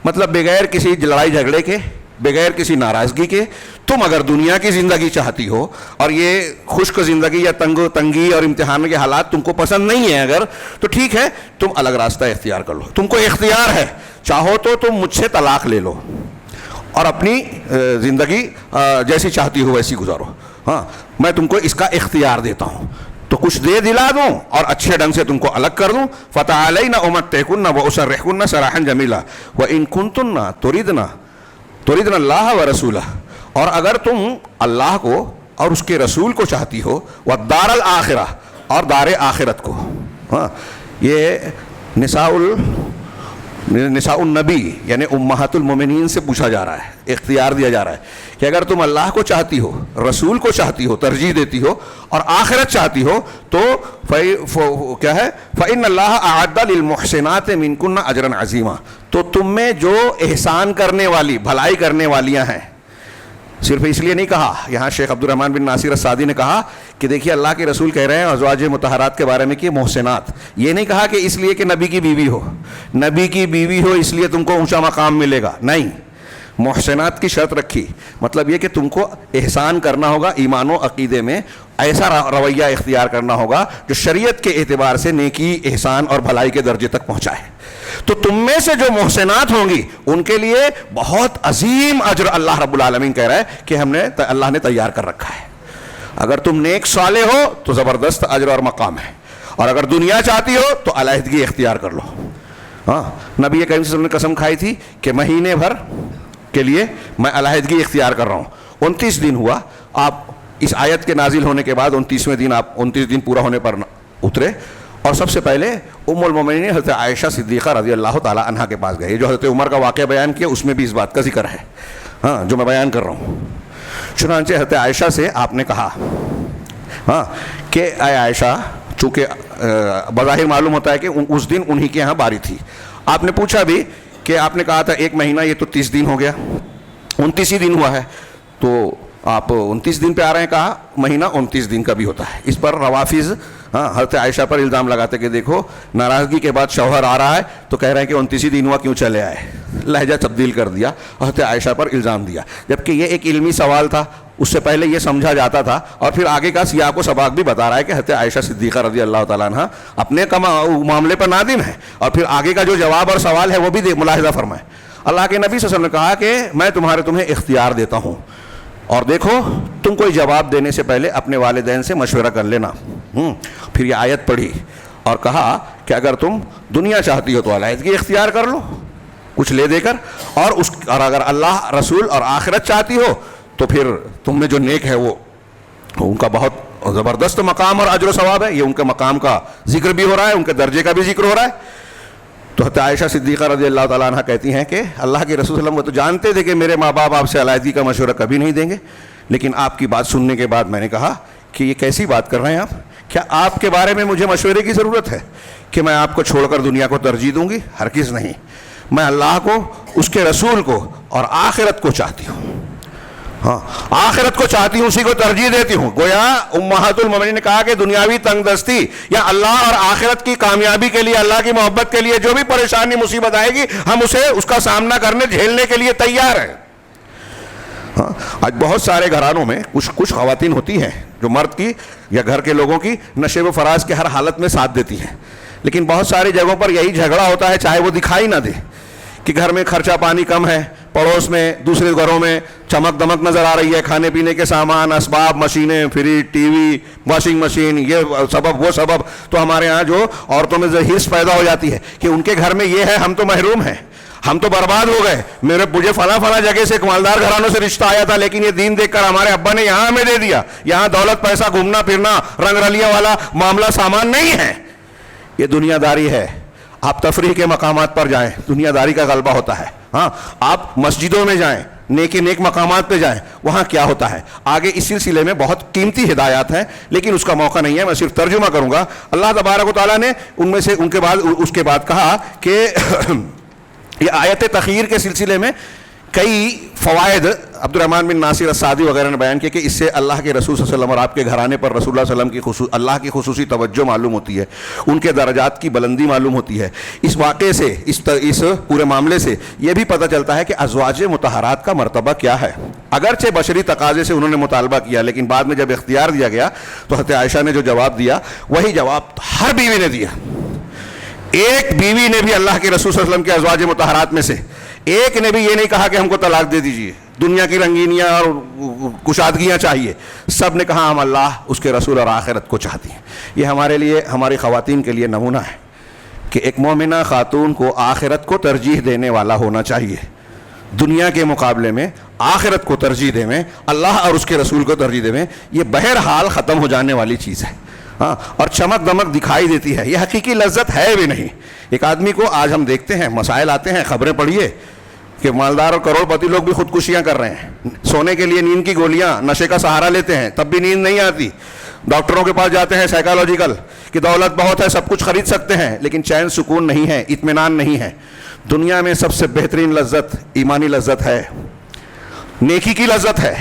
مطلب بغیر کسی لڑائی جھگڑے کے، بغیر کسی ناراضگی کے۔ تم اگر دنیا کی زندگی چاہتی ہو اور یہ خشک زندگی یا تنگی اور امتحان کے حالات تم کو پسند نہیں ہیں اگر، تو ٹھیک ہے، تم الگ راستہ اختیار کر لو، تم کو اختیار ہے، چاہو تو تم مجھ سے طلاق لے لو اور اپنی زندگی جیسی چاہتی ہو ویسی گزارو، ہاں، میں تم کو اس کا اختیار دیتا ہوں، تو کچھ دے دلا دوں اور اچھے ڈھنگ سے تم کو الگ کر دوں۔ فتعالینا امتعکن واسرحکن سراحا جمیلا وان کنتن تردن اللہ ورسولہ، اور اگر تم اللہ کو اور اس کے رسول کو چاہتی ہو، والدار الآخرہ، اور دار آخرت کو، ہاں، یہ نساء النبی یعنی امہات المومنین سے پوچھا جا رہا ہے، اختیار دیا جا رہا ہے کہ اگر تم اللہ کو چاہتی ہو، رسول کو چاہتی ہو، ترجیح دیتی ہو اور آخرت چاہتی ہو، تو کیا ہے، فإن اللہ اعد للمحسنات منکن اجرا عظیما، تو تم میں جو احسان کرنے والی، بھلائی کرنے والیاں ہیں، صرف اس لیے نہیں کہا، یہاں شیخ عبد الرحمن بن ناصر السعدی نے کہا کہ دیکھیے اللہ کے رسول کہہ رہے ہیں ازواج مطہرات کے بارے میں کہ محسنات، یہ نہیں کہا کہ اس لیے کہ نبی کی بیوی ہو، نبی کی بیوی ہو اس لیے تم کو اونچا مقام ملے گا، نہیں، محسنات کی شرط رکھی، مطلب یہ کہ تم کو احسان کرنا ہوگا، ایمان و عقیدے میں ایسا رویہ اختیار کرنا ہوگا جو شریعت کے اعتبار سے نیکی، احسان اور بھلائی کے درجے تک پہنچائے۔ تو تم میں سے جو محسنات ہوں گی ان کے لیے بہت عظیم اجر اللہ رب العالمین کہہ رہا ہے کہ اللہ نے تیار کر رکھا ہے۔ اگر تم نیک صالح ہو تو زبردست اجر اور مقام ہے، اور اگر دنیا چاہتی ہو تو علیحدگی اختیار کر لو۔ ہاں، نبی کریم صلی اللہ علیہ وسلم نے قسم کھائی تھی کہ مہینے بھر کے لیے میں علیحدگی اختیار کر رہا ہوں۔ 29 دن ہوا، آپ اس آیت کے نازل ہونے کے بعد 29ویں دن آپ 29 دن پورا ہونے پر اترے، اور سب سے پہلے ام المومنین حضرت عائشہ صدیقہ رضی اللہ تعالی عنہا کے پاس گئے۔ جو حضرت عمر کا واقعہ بیان کیا اس میں بھی اس بات کا ذکر ہے، ہاں، جو میں بیان کر رہا ہوں۔ چنانچہ حضرت عائشہ سے آپ نے کہا، ہاں، کہ اے عائشہ، چونکہ بظاہر معلوم ہوتا ہے کہ اس دن انہی کے یہاں باری تھی، آپ نے پوچھا بھی کہ آپ نے کہا تھا 1 مہینہ، یہ تو 30 دن ہو گیا، 29 ہی دن ہوا ہے، تو آپ 29 دن پہ آ رہے ہیں، کہا مہینہ 29 دن کا بھی ہوتا ہے۔ اس پر روافظ ہاں حضرت عائشہ پر الزام لگاتے کہ دیکھو ناراضگی کے بعد شوہر آ رہا ہے تو کہہ رہے ہیں کہ 29 دن ہوا کیوں چلے آئے, لہجہ تبدیل کر دیا, حضرت عائشہ پر الزام دیا, جبکہ یہ ایک علمی سوال تھا. اس سے پہلے یہ سمجھا جاتا تھا, اور پھر آگے کا سیاق و سباق بھی بتا رہا ہے کہ حضرت عائشہ صدیقہ رضی اللہ تعالیٰ عنہ اپنے معاملے پر نادم ہے, اور پھر آگے کا جو جواب اور سوال ہے وہ بھی ملاحظہ فرمائیں. اللہ کے نبی صلی اللہ علیہ وسلم نے کہا کہ میں تمہیں اختیار دیتا ہوں, اور دیکھو تم کوئی جواب دینے سے پہلے اپنے والدین سے مشورہ کر لینا. پھر یہ آیت پڑھی اور کہا کہ اگر تم دنیا چاہتی ہو تو علیحدگی اختیار کر لو کچھ لے دے کر, اور اگر اللہ رسول اور آخرت چاہتی ہو تو پھر تم میں جو نیک ہے وہ ان کا بہت زبردست مقام اور اجر و ثواب ہے. یہ ان کے مقام کا ذکر بھی ہو رہا ہے, ان کے درجے کا بھی ذکر ہو رہا ہے. تو حضرت عائشہ صدیقہ رضی اللہ تعالیٰ عنہ کہتی ہیں کہ اللہ کے رسول صلی اللہ علیہ وسلم وہ تو جانتے تھے کہ میرے ماں باپ آپ سے علیحدگی کا مشورہ کبھی نہیں دیں گے, لیکن آپ کی بات سننے کے بعد میں نے کہا کہ یہ کیسی بات کر رہے ہیں آپ, کیا آپ کے بارے میں مجھے مشورے کی ضرورت ہے کہ میں آپ کو چھوڑ کر دنیا کو ترجیح دوں گی؟ ہرگز نہیں, میں اللہ کو, اس کے رسول کو اور آخرت کو چاہتی ہوں. ہاں آخرت کو چاہتی ہوں, اسی کو ترجیح دیتی ہوں. گویا امہات المومنین نے کہا کہ دنیاوی تنگ دستی یا اللہ اور آخرت کی کامیابی کے لیے, اللہ کی محبت کے لیے جو بھی پریشانی مصیبت آئے گی ہم اسے اس کا سامنا کرنے جھیلنے کے لیے تیار ہیں. ہاں آج بہت سارے گھرانوں میں کچھ خواتین ہوتی ہیں جو مرد کی یا گھر کے لوگوں کی نشیب و فراز کے ہر حالت میں ساتھ دیتی ہیں, لیکن بہت ساری جگہوں پر یہی جھگڑا ہوتا ہے, چاہے وہ دکھائی نہ دے کہ گھر میں خرچہ پانی کم ہے, پڑوس میں دوسرے گھروں میں چمک دمک نظر آ رہی ہے, کھانے پینے کے سامان, اسباب, مشینیں, fridge, T V, washing machine, یہ سبب وہ سبب, تو ہمارے ہاں جو عورتوں میں حرص پیدا ہو جاتی ہے کہ ان کے گھر میں یہ ہے, ہم تو محروم ہیں, ہم تو برباد ہو گئے, مجھے فلاں جگہ سے مالدار گھرانوں سے رشتہ آیا تھا لیکن یہ دین دیکھ کر ہمارے ابا نے یہاں ہمیں دے دیا, یہاں دولت پیسہ گھومنا پھرنا رنگ رلیاں والا معاملہ سامان نہیں ہے. یہ دنیا داری ہے. آپ تفریح کے مقامات پر جائیں, دنیا داری کا غلبہ ہوتا ہے. ہاں آپ مسجدوں میں جائیں, نیک مقامات پہ جائیں, وہاں کیا ہوتا ہے. آگے اس سلسلے میں بہت قیمتی ہدایات ہیں لیکن اس کا موقع نہیں ہے, میں صرف ترجمہ کروں گا. اللہ تبارک و تعالیٰ نے ان میں سے اس کے بعد کہا کہ یہ آیت تخیر کے سلسلے میں کئی فوائد عبد الرحمن بن ناصر السعدی وغیرہ نے بیان کیے کہ اس سے اللہ کے رسول صلی اللہ علیہ وسلم اور آپ کے گھرانے پر رسول اللہ صلی اللہ علیہ وسلم کی اللہ کی خصوصی توجہ معلوم ہوتی ہے, ان کے درجات کی بلندی معلوم ہوتی ہے. اس واقعے سے, اس پورے معاملے سے یہ بھی پتہ چلتا ہے کہ ازواج مطہرات کا مرتبہ کیا ہے. اگرچہ بشری تقاضے سے انہوں نے مطالبہ کیا لیکن بعد میں جب اختیار دیا گیا تو حضرت عائشہ نے جو جواب دیا وہی جواب ہر بیوی نے دیا. ایک بیوی نے بھی اللہ کے رسول صلی اللہ علیہ وسلم کے ازواج مطہرات میں سے ایک نے بھی یہ نہیں کہا کہ ہم کو طلاق دے دیجئے, دنیا کی رنگینیاں اور کشادگیاں چاہیے. سب نے کہا ہم اللہ, اس کے رسول اور آخرت کو چاہتی ہیں. یہ ہمارے لیے, ہماری خواتین کے لیے نمونہ ہے کہ ایک مومنہ خاتون کو آخرت کو ترجیح دینے والا ہونا چاہیے. دنیا کے مقابلے میں آخرت کو ترجیح دے میں, اللہ اور اس کے رسول کو ترجیح دے میں, یہ بہرحال ختم ہو جانے والی چیز ہے. ہاں اور چمک دمک دکھائی دیتی ہے, یہ حقیقی لذت ہے بھی نہیں. ایک آدمی کو آج ہم دیکھتے ہیں, مسائل آتے ہیں, خبریں پڑھیے کہ مالدار اور کروڑ پتی لوگ بھی خودکشیاں کر رہے ہیں. سونے کے لیے نیند کی گولیاں, نشے کا سہارا لیتے ہیں تب بھی نیند نہیں آتی. ڈاکٹروں کے پاس جاتے ہیں سائیکالوجیکل کہ دولت بہت ہے, سب کچھ خرید سکتے ہیں, لیکن چین سکون نہیں ہے, اطمینان نہیں ہے. دنیا میں سب سے بہترین لذت ایمانی لذت ہے, نیکی کی لذت ہے.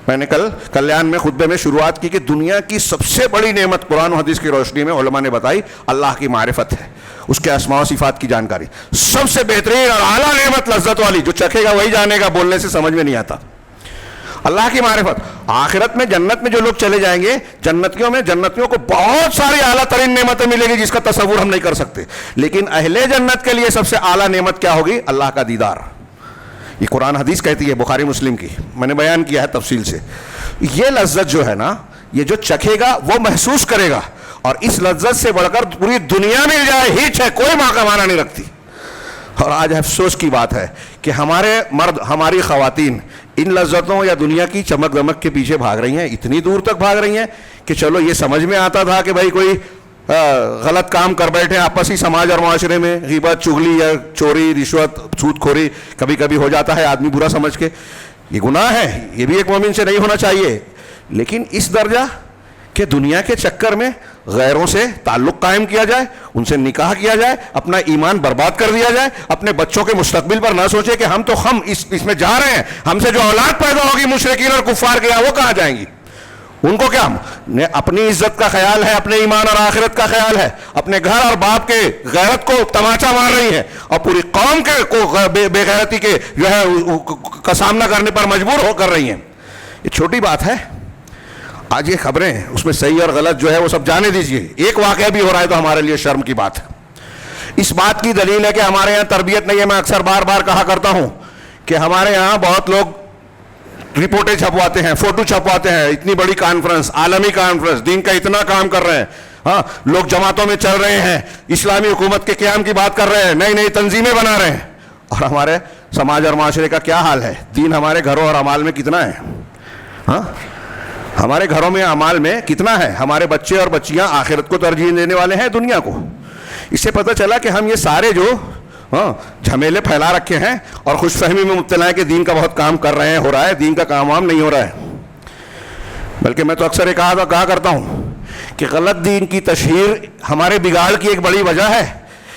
میں نے کل کلیان میں خطبے میں شروعات کی کہ دنیا کی سب سے بڑی نعمت قرآن و حدیث کی روشنی میں علماء نے بتائی اللہ کی معرفت ہے, اس کے اسماء و صفات کی جانکاری. سب سے بہترین اور اعلیٰ نعمت لذت والی, جو چکھے گا وہی جانے گا, بولنے سے سمجھ میں نہیں آتا, اللہ کی معرفت. آخرت میں جنت میں جو لوگ چلے جائیں گے, جنتیوں کو بہت ساری اعلیٰ ترین نعمتیں ملے گی جس کا تصور ہم نہیں کر سکتے. لیکن اہل جنت کے لیے سب سے اعلیٰ نعمت کیا ہوگی؟ اللہ کا دیدار. یہ قرآن حدیث کہتی ہے, بخاری مسلم کی, میں نے بیان کیا ہے تفصیل سے. یہ لذت جو ہے نا, یہ جو چکھے گا وہ محسوس کرے گا, اور اس لذت سے بڑھ کر پوری دنیا مل جائے ہیچ ہے, کوئی ماں کا معنی نہیں رکھتی. اور آج افسوس کی بات ہے کہ ہمارے مرد, ہماری خواتین ان لذتوں یا دنیا کی چمک دمک کے پیچھے بھاگ رہی ہیں, اتنی دور تک بھاگ رہی ہیں کہ چلو یہ سمجھ میں آتا تھا کہ بھائی کوئی غلط کام کر بیٹھے آپسی سماج اور معاشرے میں, غیبت, چغلی یا چوری, رشوت, سود خوری کبھی کبھی ہو جاتا ہے آدمی برا سمجھ کے, یہ گناہ ہے, یہ بھی ایک مومن سے نہیں ہونا چاہیے. لیکن اس درجہ کہ دنیا کے چکر میں غیروں سے تعلق قائم کیا جائے, ان سے نکاح کیا جائے, اپنا ایمان برباد کر دیا جائے, اپنے بچوں کے مستقبل پر نہ سوچے کہ ہم اس میں جا رہے ہیں, ہم سے جو اولاد پیدا ہوگی مشرکین اور کفار کے یہاں وہ کہاں جائیں گی, ان کو کیا اپنی عزت کا خیال ہے, اپنے ایمان اور آخرت کا خیال ہے, اپنے گھر اور باپ کے غیرت کو تماچا مار رہی ہیں اور پوری قوم کے کو بے غیرتی کے جو ہے کا سامنا کرنے پر مجبور ہو کر رہی ہیں. یہ چھوٹی بات ہے. آج یہ خبریں اس میں صحیح اور غلط جو ہے وہ سب جانے دیجئے, ایک واقعہ بھی ہو رہا ہے تو ہمارے لیے شرم کی بات ہے. اس بات کی دلیل ہے کہ ہمارے یہاں تربیت نہیں ہے. میں اکثر بار بار کہا کرتا ہوں کہ ہمارے یہاں بہت لوگ رپورٹیں چھپواتے ہیں, فوٹو چھپواتے ہیں, اتنی بڑی کانفرنس, عالمی کانفرنس, دین کا اتنا کام کر رہے ہیں, ہاں لوگ جماعتوں میں چل رہے ہیں, اسلامی حکومت کے قیام کی بات کر رہے ہیں, نئی نئی تنظیمیں بنا رہے ہیں, اور ہمارے سماج اور معاشرے کا کیا حال ہے؟ دین ہمارے گھروں اور اعمال میں کتنا ہے؟ ہاں ہمارے گھروں میں اعمال میں کتنا ہے؟ ہمارے بچے اور بچیاں آخرت کو ترجیح دینے والے ہیں دنیا کو. اس سے پتہ چلا کہ ہم یہ سارے جو جھمیلے پھیلا رکھے ہیں اور خوش فہمی میں مبتلا ہے کہ دین کا بہت کام کر رہے ہیں, ہو رہا ہے, دین کا کام وام نہیں ہو رہا ہے. بلکہ میں تو اکثر یہ کہا کرتا ہوں کہ غلط دین کی تشہیر ہمارے بگاڑ کی ایک بڑی وجہ ہے.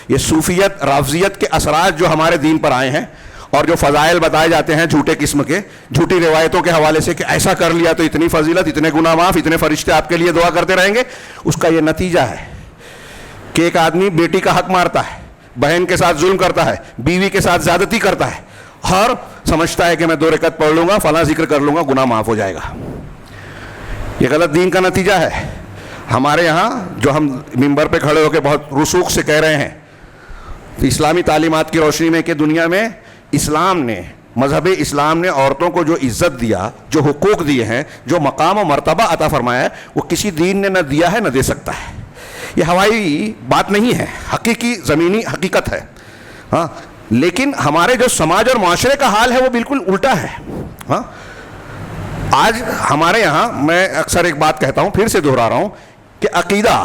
یہ صوفیت, رافضیت کے اثرات جو ہمارے دین پر آئے ہیں اور جو فضائل بتائے جاتے ہیں جھوٹے قسم کے, جھوٹی روایتوں کے حوالے سے کہ ایسا کر لیا تو اتنی فضیلت, اتنے گناہ معاف, اتنے فرشتے آپ کے لیے دعا کرتے رہیں گے, اس کا یہ نتیجہ ہے کہ ایک آدمی بیٹی کا حق مارتا ہے, بہن کے ساتھ ظلم کرتا ہے, بیوی کے ساتھ زیادتی کرتا ہے, اور سمجھتا ہے کہ میں 2 رکعت پڑھ لوں گا, فلاں ذکر کر لوں گا, گناہ معاف ہو جائے گا. یہ غلط دین کا نتیجہ ہے. ہمارے یہاں جو ہم ممبر پہ کھڑے ہو کے بہت رسوخ سے کہہ رہے ہیں اسلامی تعلیمات کی روشنی میں کہ دنیا میں اسلام نے, مذہب اسلام نے عورتوں کو جو عزت دیا, جو حقوق دیے ہیں, جو مقام و مرتبہ عطا فرمایا ہے, وہ کسی دین نے نہ دیا ہے نہ دے سکتا ہے. یہ ہوائی بات نہیں ہے, حقیقی زمینی حقیقت ہے. ہاں لیکن ہمارے جو سماج اور معاشرے کا حال ہے وہ بالکل الٹا ہے. ہاں آج ہمارے یہاں, میں اکثر ایک بات کہتا ہوں, پھر سے دہرا رہا ہوں کہ عقیدہ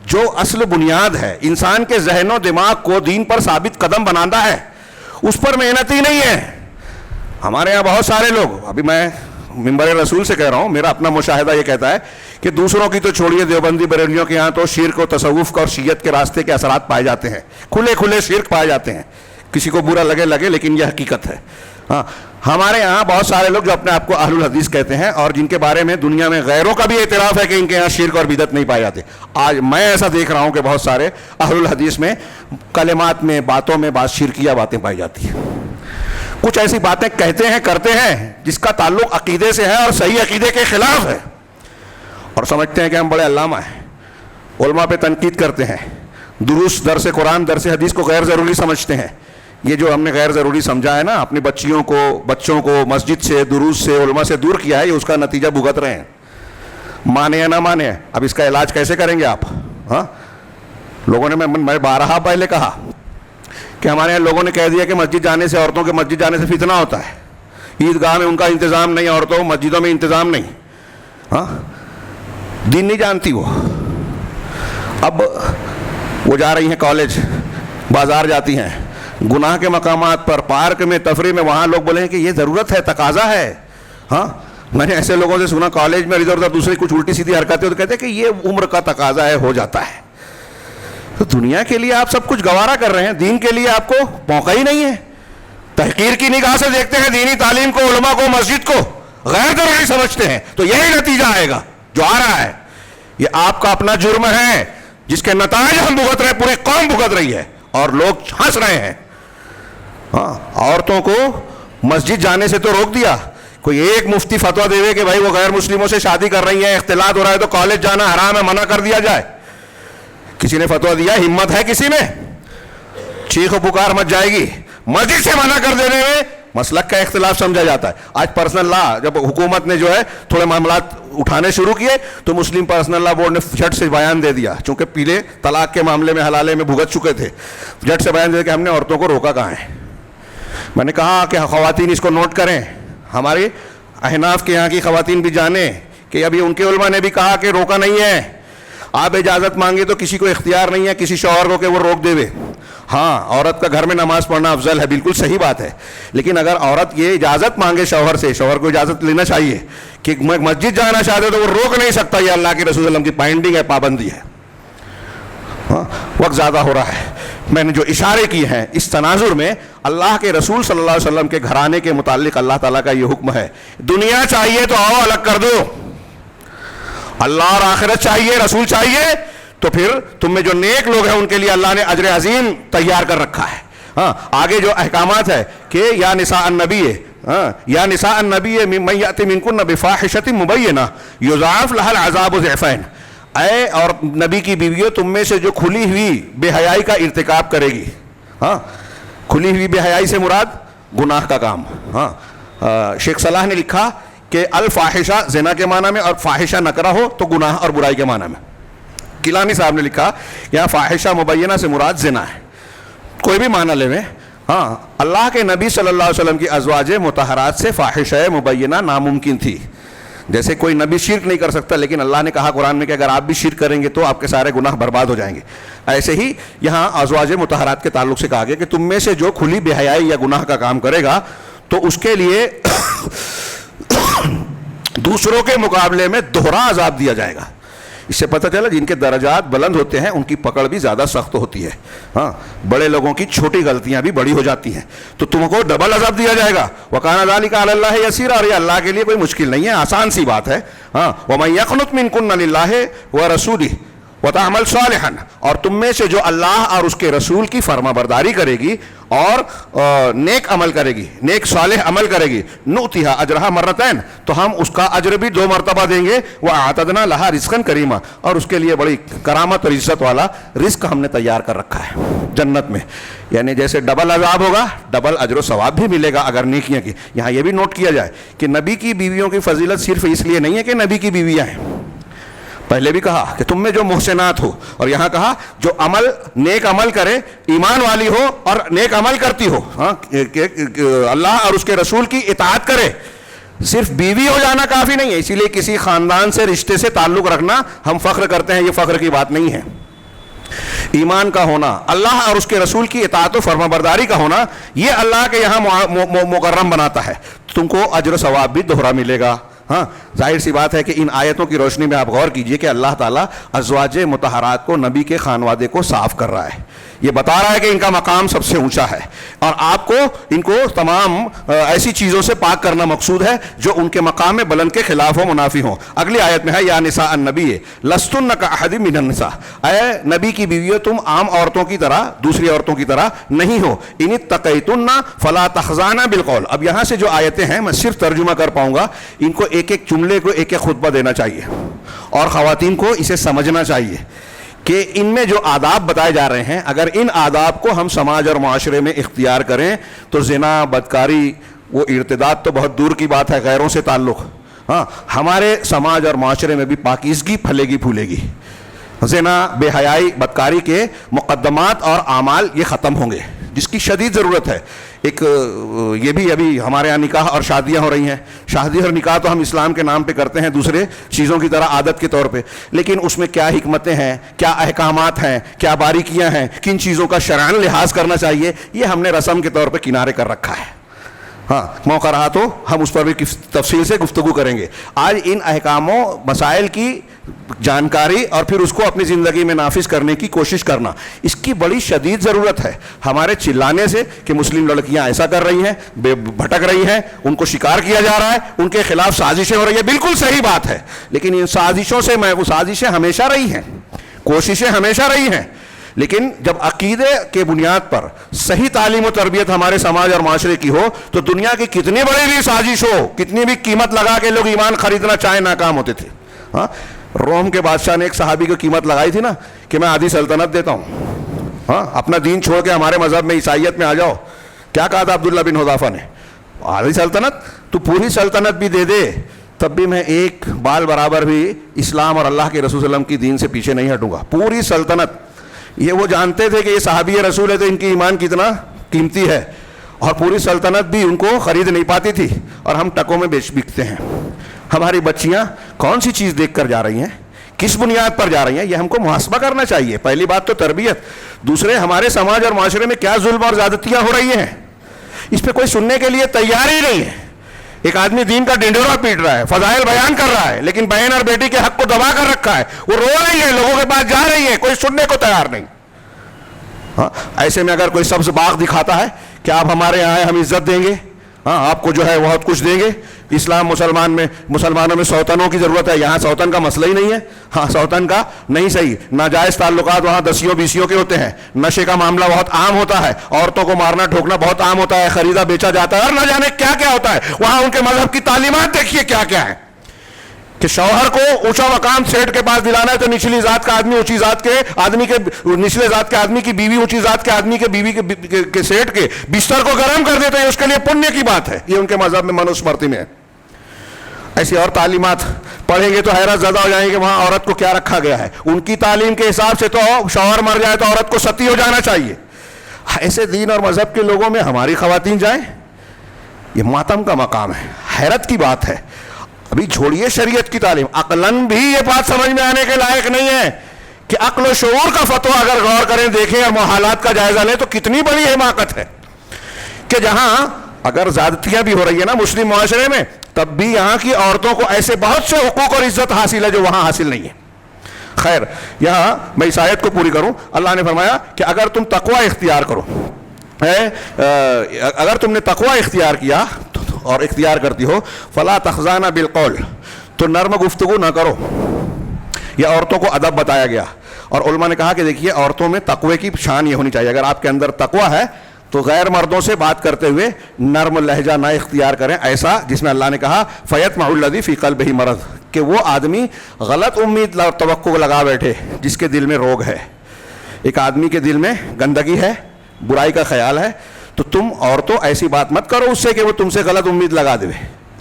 جو اصل بنیاد ہے, انسان کے ذہن و دماغ کو دین پر ثابت قدم بناتا ہے, اس پر محنت ہی نہیں ہے. ہمارے یہاں بہت سارے لوگ, ابھی میں منبر رسول سے کہہ رہا ہوں, میرا اپنا مشاہدہ یہ کہتا ہے کہ دوسروں کی تو چھوڑیے, دیوبندی بریلویوں کے یہاں تو شرک و تصوف کا اور شیعت کے راستے کے اثرات پائے جاتے ہیں, کھلے کھلے شرک پائے جاتے ہیں. کسی کو برا لگے لیکن یہ حقیقت ہے. ہاں ہمارے یہاں بہت سارے لوگ جو اپنے آپ کو اہل الحدیث کہتے ہیں اور جن کے بارے میں دنیا میں غیروں کا بھی اعتراف ہے کہ ان کے یہاں شرک اور بدعت نہیں پائے جاتے. آج میں ایسا دیکھ رہا ہوں کہ بہت سارے اہل الحدیث میں کلمات میں, باتوں میں بعض شرکیہ باتیں پائی جاتی ہیں. کچھ ایسی باتیں کہتے ہیں, کرتے ہیں جس کا تعلق عقیدے سے ہے اور صحیح عقیدے کے خلاف ہے, اور سمجھتے ہیں کہ ہم بڑے علامہ ہیں. علماء پہ تنقید کرتے ہیں, دروس, درس قرآن, درس حدیث کو غیر ضروری سمجھتے ہیں. یہ جو ہم نے غیر ضروری سمجھا ہے نا, اپنی بچوں کو مسجد سے, دروس سے, علماء سے دور کیا ہے, یہ اس کا نتیجہ بھگت رہے ہیں. مانے یا نہ مانے, اب اس کا علاج کیسے کریں گے آپ؟ ہاں لوگوں نے, میں 12 پہلے کہا کہ ہمارے یہاں لوگوں نے کہہ دیا کہ مسجد جانے سے, عورتوں کے مسجد جانے سے فتنہ ہوتا ہے, عیدگاہ میں ان کا انتظام نہیں, عورتوں مسجدوں میں انتظام نہیں. ہاں دین نہیں جانتی وہ. اب وہ جا رہی ہیں کالج, بازار جاتی ہیں, گناہ کے مقامات پر, پارک میں, تفریح میں, وہاں لوگ بولیں کہ یہ ضرورت ہے, تقاضا ہے. ہاں میں نے ایسے لوگوں سے سنا کالج میں ادھر ادھر دوسری کچھ الٹی سیدھی حرکتیں تو کہتے ہیں کہ یہ عمر کا تقاضا ہے, ہو جاتا ہے. تو دنیا کے لیے آپ سب کچھ گوارا کر رہے ہیں, دین کے لیے آپ کو موقع ہی نہیں ہے. تحقیر کی نگاہ سے دیکھتے ہیں دینی تعلیم کو, علماء کو, مسجد کو غیر ضروری سمجھتے ہیں, تو یہی نتیجہ آئے گا جو آ رہا ہے. یہ آپ کا اپنا جرم ہے جس کے نتائج ہم بھگت رہے ہیں, پوری قوم بھگت رہی ہے اور لوگ ہنس رہے ہیں. ہاں عورتوں کو مسجد جانے سے تو روک دیا, کوئی ایک مفتی فتویٰ دے کہ بھائی وہ غیر مسلموں سے شادی کر رہی ہیں, اختلاط ہو رہا ہے تو کالج جانا حرام ہے, منع کر دیا جائے. کسی نے فتویٰ دیا, ہمت ہے کسی میں؟ چیخ و پکار مچ جائے گی. مسجد سے منع کر دینے میں مسلک کا اختلاف سمجھا جاتا ہے. آج پرسنل لا, جب حکومت نے جو ہے تھوڑے معاملات اٹھانے شروع کیے تو مسلم پرسنل لا بورڈ نے جھٹ سے بیان دے دیا, چونکہ پیلے طلاق کے معاملے میں حلالے میں بھگت چکے تھے, جھٹ سے بیان دے دیا کہ ہم نے عورتوں کو روکا کہاں ہے. میں نے کہا کہ خواتین اس کو نوٹ کریں, ہماری احناف کے یہاں کی خواتین بھی جانیں کہ ابھی ان کے علماء نے بھی کہا کہ روکا نہیں ہے. آپ اجازت مانگے تو کسی کو اختیار نہیں ہے کسی شوہر کو کہ وہ روک دے. ہاں عورت کا گھر میں نماز پڑھنا افضل ہے, بالکل صحیح بات ہے, لیکن اگر عورت یہ اجازت مانگے شوہر سے, شوہر کو اجازت لینا چاہیے کہ میں مسجد جانا چاہتے ہوں تو وہ روک نہیں سکتا. یہ اللہ کے رسول صلی اللہ علیہ وسلم کی پائنڈنگ ہے, پابندی ہے. ہاں وقت زیادہ ہو رہا ہے. میں نے جو اشارے کیے ہیں اس تناظر میں اللہ کے رسول صلی اللہ علیہ وسلم کے گھرانے کے متعلق اللہ تعالیٰ کا یہ حکم ہے, دنیا چاہیے تو آؤ الگ کر دو. اللہ اور آخرت چاہیے, رسول چاہیے, تو پھر تم میں جو نیک لوگ ہیں ان کے لیے اللہ نے اجر عظیم تیار کر رکھا ہے. ہاں آگے جو احکامات ہے کہ یا نساء النبی, یا نساء النبی من یأتی منکن بفاحشۃ مبینہ یضاعف لها العذاب ضعفین, اے اور نبی کی بیویوں تم میں سے جو کھلی ہوئی بے حیائی کا ارتکاب کرے گی. ہاں کھلی ہوئی بے حیائی سے مراد گناہ کا کام. ہاں شیخ صلاح نے لکھا کہ الفاحشہ زنا کے معنی میں, اور فاحشہ نکرہ ہو تو گناہ اور برائی کے معنی میں. کیلانی صاحب نے لکھا یہاں فاحشہ مبینہ سے مراد زنا ہے, کوئی بھی معنی لے میں. ہاں اللہ کے نبی صلی اللہ علیہ وسلم کی ازواج مطہرات سے فاحشہ مبینہ ناممکن تھی. جیسے کوئی نبی شرک نہیں کر سکتا, لیکن اللہ نے کہا قرآن میں کہ اگر آپ بھی شرک کریں گے تو آپ کے سارے گناہ برباد ہو جائیں گے. ایسے ہی یہاں ازواج مطہرات کے تعلق سے کہا گیا کہ تم میں سے جو کھلی بے حیائی یا گناہ کا کام کرے گا تو اس کے لیے دوسروں کے مقابلے میں دوہرا عذاب دیا جائے گا. اس سے پتہ چلا جن کے درجات بلند ہوتے ہیں ان کی پکڑ بھی زیادہ سخت ہوتی ہے. ہاں بڑے لوگوں کی چھوٹی غلطیاں بھی بڑی ہو جاتی ہیں تو تم کو ڈبل عذاب دیا جائے گا. وَكَانَ ذَلِكَ عَلَى اللَّهِ يَسِيرًا, اور یہ اللہ کے لیے کوئی مشکل نہیں ہے, آسان سی بات ہے. ہاں وَمَن يَقْنُتْ مِنكُنَّ لِلَّهِ وَرَسُولِهِ وَتَعْمَلْ صَالِحًا, اور تم میں سے جو اللہ اور اس کے رسول کی فرما برداری کرے گی اور نیک عمل کرے گی, نیک صالح عمل کرے گی, نُؤْتِهَا أَجْرَهَا مرتين, تو ہم اس کا اجر بھی 2 مرتبہ دیں گے. وَأَعْتَدْنَا لَهَا رِزْقًا كَرِيمًا, اور اس کے لیے بڑی کرامت اور عزت والا رزق ہم نے تیار کر رکھا ہے جنت میں. یعنی جیسے ڈبل عذاب ہوگا ڈبل اجر و ثواب بھی ملے گا اگر نیکیاں کی. یہاں یہ بھی نوٹ کیا جائے کہ نبی کی بیویوں کی فضیلت صرف اس لیے نہیں ہے کہ نبی کی بیویاں ہیں, پہلے بھی کہا کہ تم میں جو محسنات ہو, اور یہاں کہا جو عمل نیک عمل کرے, ایمان والی ہو اور نیک عمل کرتی ہو, ہاں اللہ اور اس کے رسول کی اطاعت کرے. صرف بیوی ہو جانا کافی نہیں ہے, اسی لیے کسی خاندان سے رشتے سے تعلق رکھنا ہم فخر کرتے ہیں, یہ فخر کی بات نہیں ہے. ایمان کا ہونا, اللہ اور اس کے رسول کی اطاعت و فرما برداری کا ہونا, یہ اللہ کے یہاں مکرم بناتا ہے. تم کو اجر و ثواب بھی دوہرا ملے گا. ہاں ظاہر سی بات ہے کہ ان آیتوں کی روشنی میں آپ غور کیجئے کہ اللہ تعالیٰ ازواج مطہرات کو, نبی کے خانوادے کو صاف کر رہا ہے. یہ بتا رہا ہے کہ ان کا مقام سب سے اونچا ہے, اور آپ کو ان کو تمام ایسی چیزوں سے پاک کرنا مقصود ہے جو ان کے مقام بلند کے خلاف ہو, منافی ہوں. اگلی آیت میں ہے یا نساء النبی لستن کاحد من النساء, اے نبی کی بیویوں تم عام عورتوں کی طرح, دوسری عورتوں کی طرح نہیں ہو. ان اتقیتن فلا تخضعن بالقول. اب یہاں سے جو آیتیں ہیں میں صرف ترجمہ کر پاؤں گا, ان کو ایک ایک جملے کو ایک ایک خطبہ دینا چاہیے, اور خواتین کو اسے سمجھنا چاہیے کہ ان میں جو آداب بتائے جا رہے ہیں اگر ان آداب کو ہم سماج اور معاشرے میں اختیار کریں تو زنا, بدکاری, وہ ارتداد تو بہت دور کی بات ہے, غیروں سے تعلق, ہاں ہمارے سماج اور معاشرے میں بھی پاکیزگی پھلے گی پھولے گی. زنا, بے حیائی, بدکاری کے مقدمات اور اعمال یہ ختم ہوں گے, جس کی شدید ضرورت ہے. ایک یہ بھی ابھی ہمارے یہاں نکاح اور شادیاں ہو رہی ہیں. شادی اور نکاح تو ہم اسلام کے نام پہ کرتے ہیں, دوسرے چیزوں کی طرح عادت کے طور پہ, لیکن اس میں کیا حکمتیں ہیں, کیا احکامات ہیں, کیا باریکیاں ہیں, کن چیزوں کا شرعاً لحاظ کرنا چاہیے, یہ ہم نے رسم کے طور پہ کنارے کر رکھا ہے. ہاں موقع رہا تو ہم اس پر بھی تفصیل سے گفتگو کریں گے. آج ان احکاموں مسائل کی جانکاری اور پھر اس کو اپنی زندگی میں نافذ کرنے کی کوشش کرنا, اس کی بڑی شدید ضرورت ہے. ہمارے چلانے سے کہ مسلم لڑکیاں ایسا کر رہی ہیں, بھٹک رہی ہیں, ان کو شکار کیا جا رہا ہے, ان کے خلاف سازشیں ہو رہی ہیں, بالکل صحیح بات ہے, لیکن ان سازشوں سے وہ سازشیں ہمیشہ رہی ہیں, کوششیں ہمیشہ رہی ہیں, لیکن جب عقیدے کے بنیاد پر صحیح تعلیم و تربیت ہمارے سماج اور معاشرے کی ہو تو دنیا کی کتنی بڑی بھی سازش ہو, کتنی بھی قیمت لگا کے لوگ ایمان خریدنا چاہیں, ناکام ہوتے تھے. ہاں روم کے بادشاہ نے ایک صحابی کو قیمت لگائی تھی نا کہ میں آدھی سلطنت دیتا ہوں, ہاں اپنا دین چھوڑ کے ہمارے مذہب میں عیسائیت میں آ جاؤ. کیا کہا تھا عبداللہ بن حذافہ نے, آدھی سلطنت, تو پوری سلطنت بھی دے دے تب بھی میں ایک بال برابر بھی اسلام اور اللہ کے رسول صلی اللہ علیہ وسلم کی دین سے پیچھے نہیں ہٹوں گا. پوری سلطنت. یہ وہ جانتے تھے کہ یہ صحابی رسول ہے تو ان کی ایمان کتنا قیمتی ہے, اور پوری سلطنت بھی ان کو خرید نہیں پاتی تھی, اور ہم ٹکوں میں بکتے ہیں. ہماری بچیاں کون سی چیز دیکھ کر جا رہی ہیں, کس بنیاد پر جا رہی ہیں, یہ ہم کو محاسبہ کرنا چاہیے. پہلی بات تو تربیت, دوسرے ہمارے سماج اور معاشرے میں کیا ظلم اور زیادتیاں ہو رہی ہیں, اس پہ کوئی سننے کے لیے تیار ہی نہیں ہے. ایک آدمی دین کا ڈنڈورا پیٹ رہا ہے, فضائل بیان کر رہا ہے, لیکن بہن اور بیٹی کے حق کو دبا کر رکھا ہے, وہ رو رہی ہے, لوگوں کے پاس جا رہی ہے, کوئی سننے کو تیار نہیں. ہاں ایسے میں اگر کوئی سبز باغ دکھاتا ہے کہ آپ ہمارے یہاں ہیں, ہم عزت دیں گے, ہاں آپ کو جو ہے بہت کچھ دیں گے. اسلام مسلمانوں میں سوتنوں کی ضرورت ہے, یہاں سوتن کا مسئلہ ہی نہیں ہے. ہاں سوتن کا نہیں, صحیح ناجائز تعلقات وہاں دسیوں بیسیوں کے ہوتے ہیں, نشے کا معاملہ بہت عام ہوتا ہے, عورتوں کو مارنا ٹھوکنا بہت عام ہوتا ہے, خریدا بیچا جاتا ہے, اور نہ جانے کیا کیا ہوتا ہے وہاں. ان کے مذہب کی تعلیمات دیکھیے کیا کیا ہے کہ شوہر کو اونچا مقام سیٹ کے پاس دلانا ہے تو نچلی ذات کا آدمی اونچی ذات کے آدمی کے نچلے ذات کے آدمی کی بیوی اونچی ذات کے آدمی کے بیوی کے سیٹ کے بستر کو گرم کر دیتے ہیں, اس کے لیے پنیہ کی بات ہے. یہ ان کے مذہب میں منوسمرتی میں ہے. ایسی اور تعلیمات پڑھیں گے تو حیرت زدہ ہو جائیں گے وہاں عورت کو کیا رکھا گیا ہے. ان کی تعلیم کے حساب سے تو شوہر مر جائے تو عورت کو ستی ہو جانا چاہیے. ایسے دین اور مذہب کے لوگوں میں ہماری خواتین جائیں, یہ ماتم کا مقام ہے, حیرت کی بات ہے. ابھی چھوڑیے شریعت کی تعلیم, عقلاً بھی یہ بات سمجھ میں آنے کے لائق نہیں ہے کہ عقل و شعور کا فتویٰ اگر غور کریں دیکھیں اور حالات کا جائزہ لیں تو کتنی بڑی حماقت ہے کہ جہاں اگر زیادتیاں بھی ہو رہی ہیں نا مسلم معاشرے میں, تب بھی یہاں کی عورتوں کو ایسے بہت سے حقوق اور عزت حاصل ہے جو وہاں حاصل نہیں ہے. خیر, یہاں میں اس آیت کو پوری کروں. اللہ نے فرمایا کہ اگر تم تقوی اختیار کرو, اگر تم نے تقوی اختیار کیا اور اختیار کرتی ہو, فلا تخضعن بالقول, تو نرم گفتگو نہ کرو. یہ عورتوں کو ادب بتایا گیا, اور علماء نے کہا کہ دیکھیے عورتوں میں تقوی کی شان یہ ہونی چاہیے, اگر آپ کے اندر تقوی ہے تو غیر مردوں سے بات کرتے ہوئے نرم لہجہ نہ اختیار کریں, ایسا جس میں اللہ نے کہا فیطمع الذی فی قلبہ مرض, کہ وہ آدمی غلط امید اور توقع لگا بیٹھے جس کے دل میں روگ ہے. ایک آدمی کے دل میں گندگی ہے, برائی کا خیال ہے, تو تم عورتوں ایسی بات مت کرو اس سے کہ وہ تم سے غلط امید لگا دے,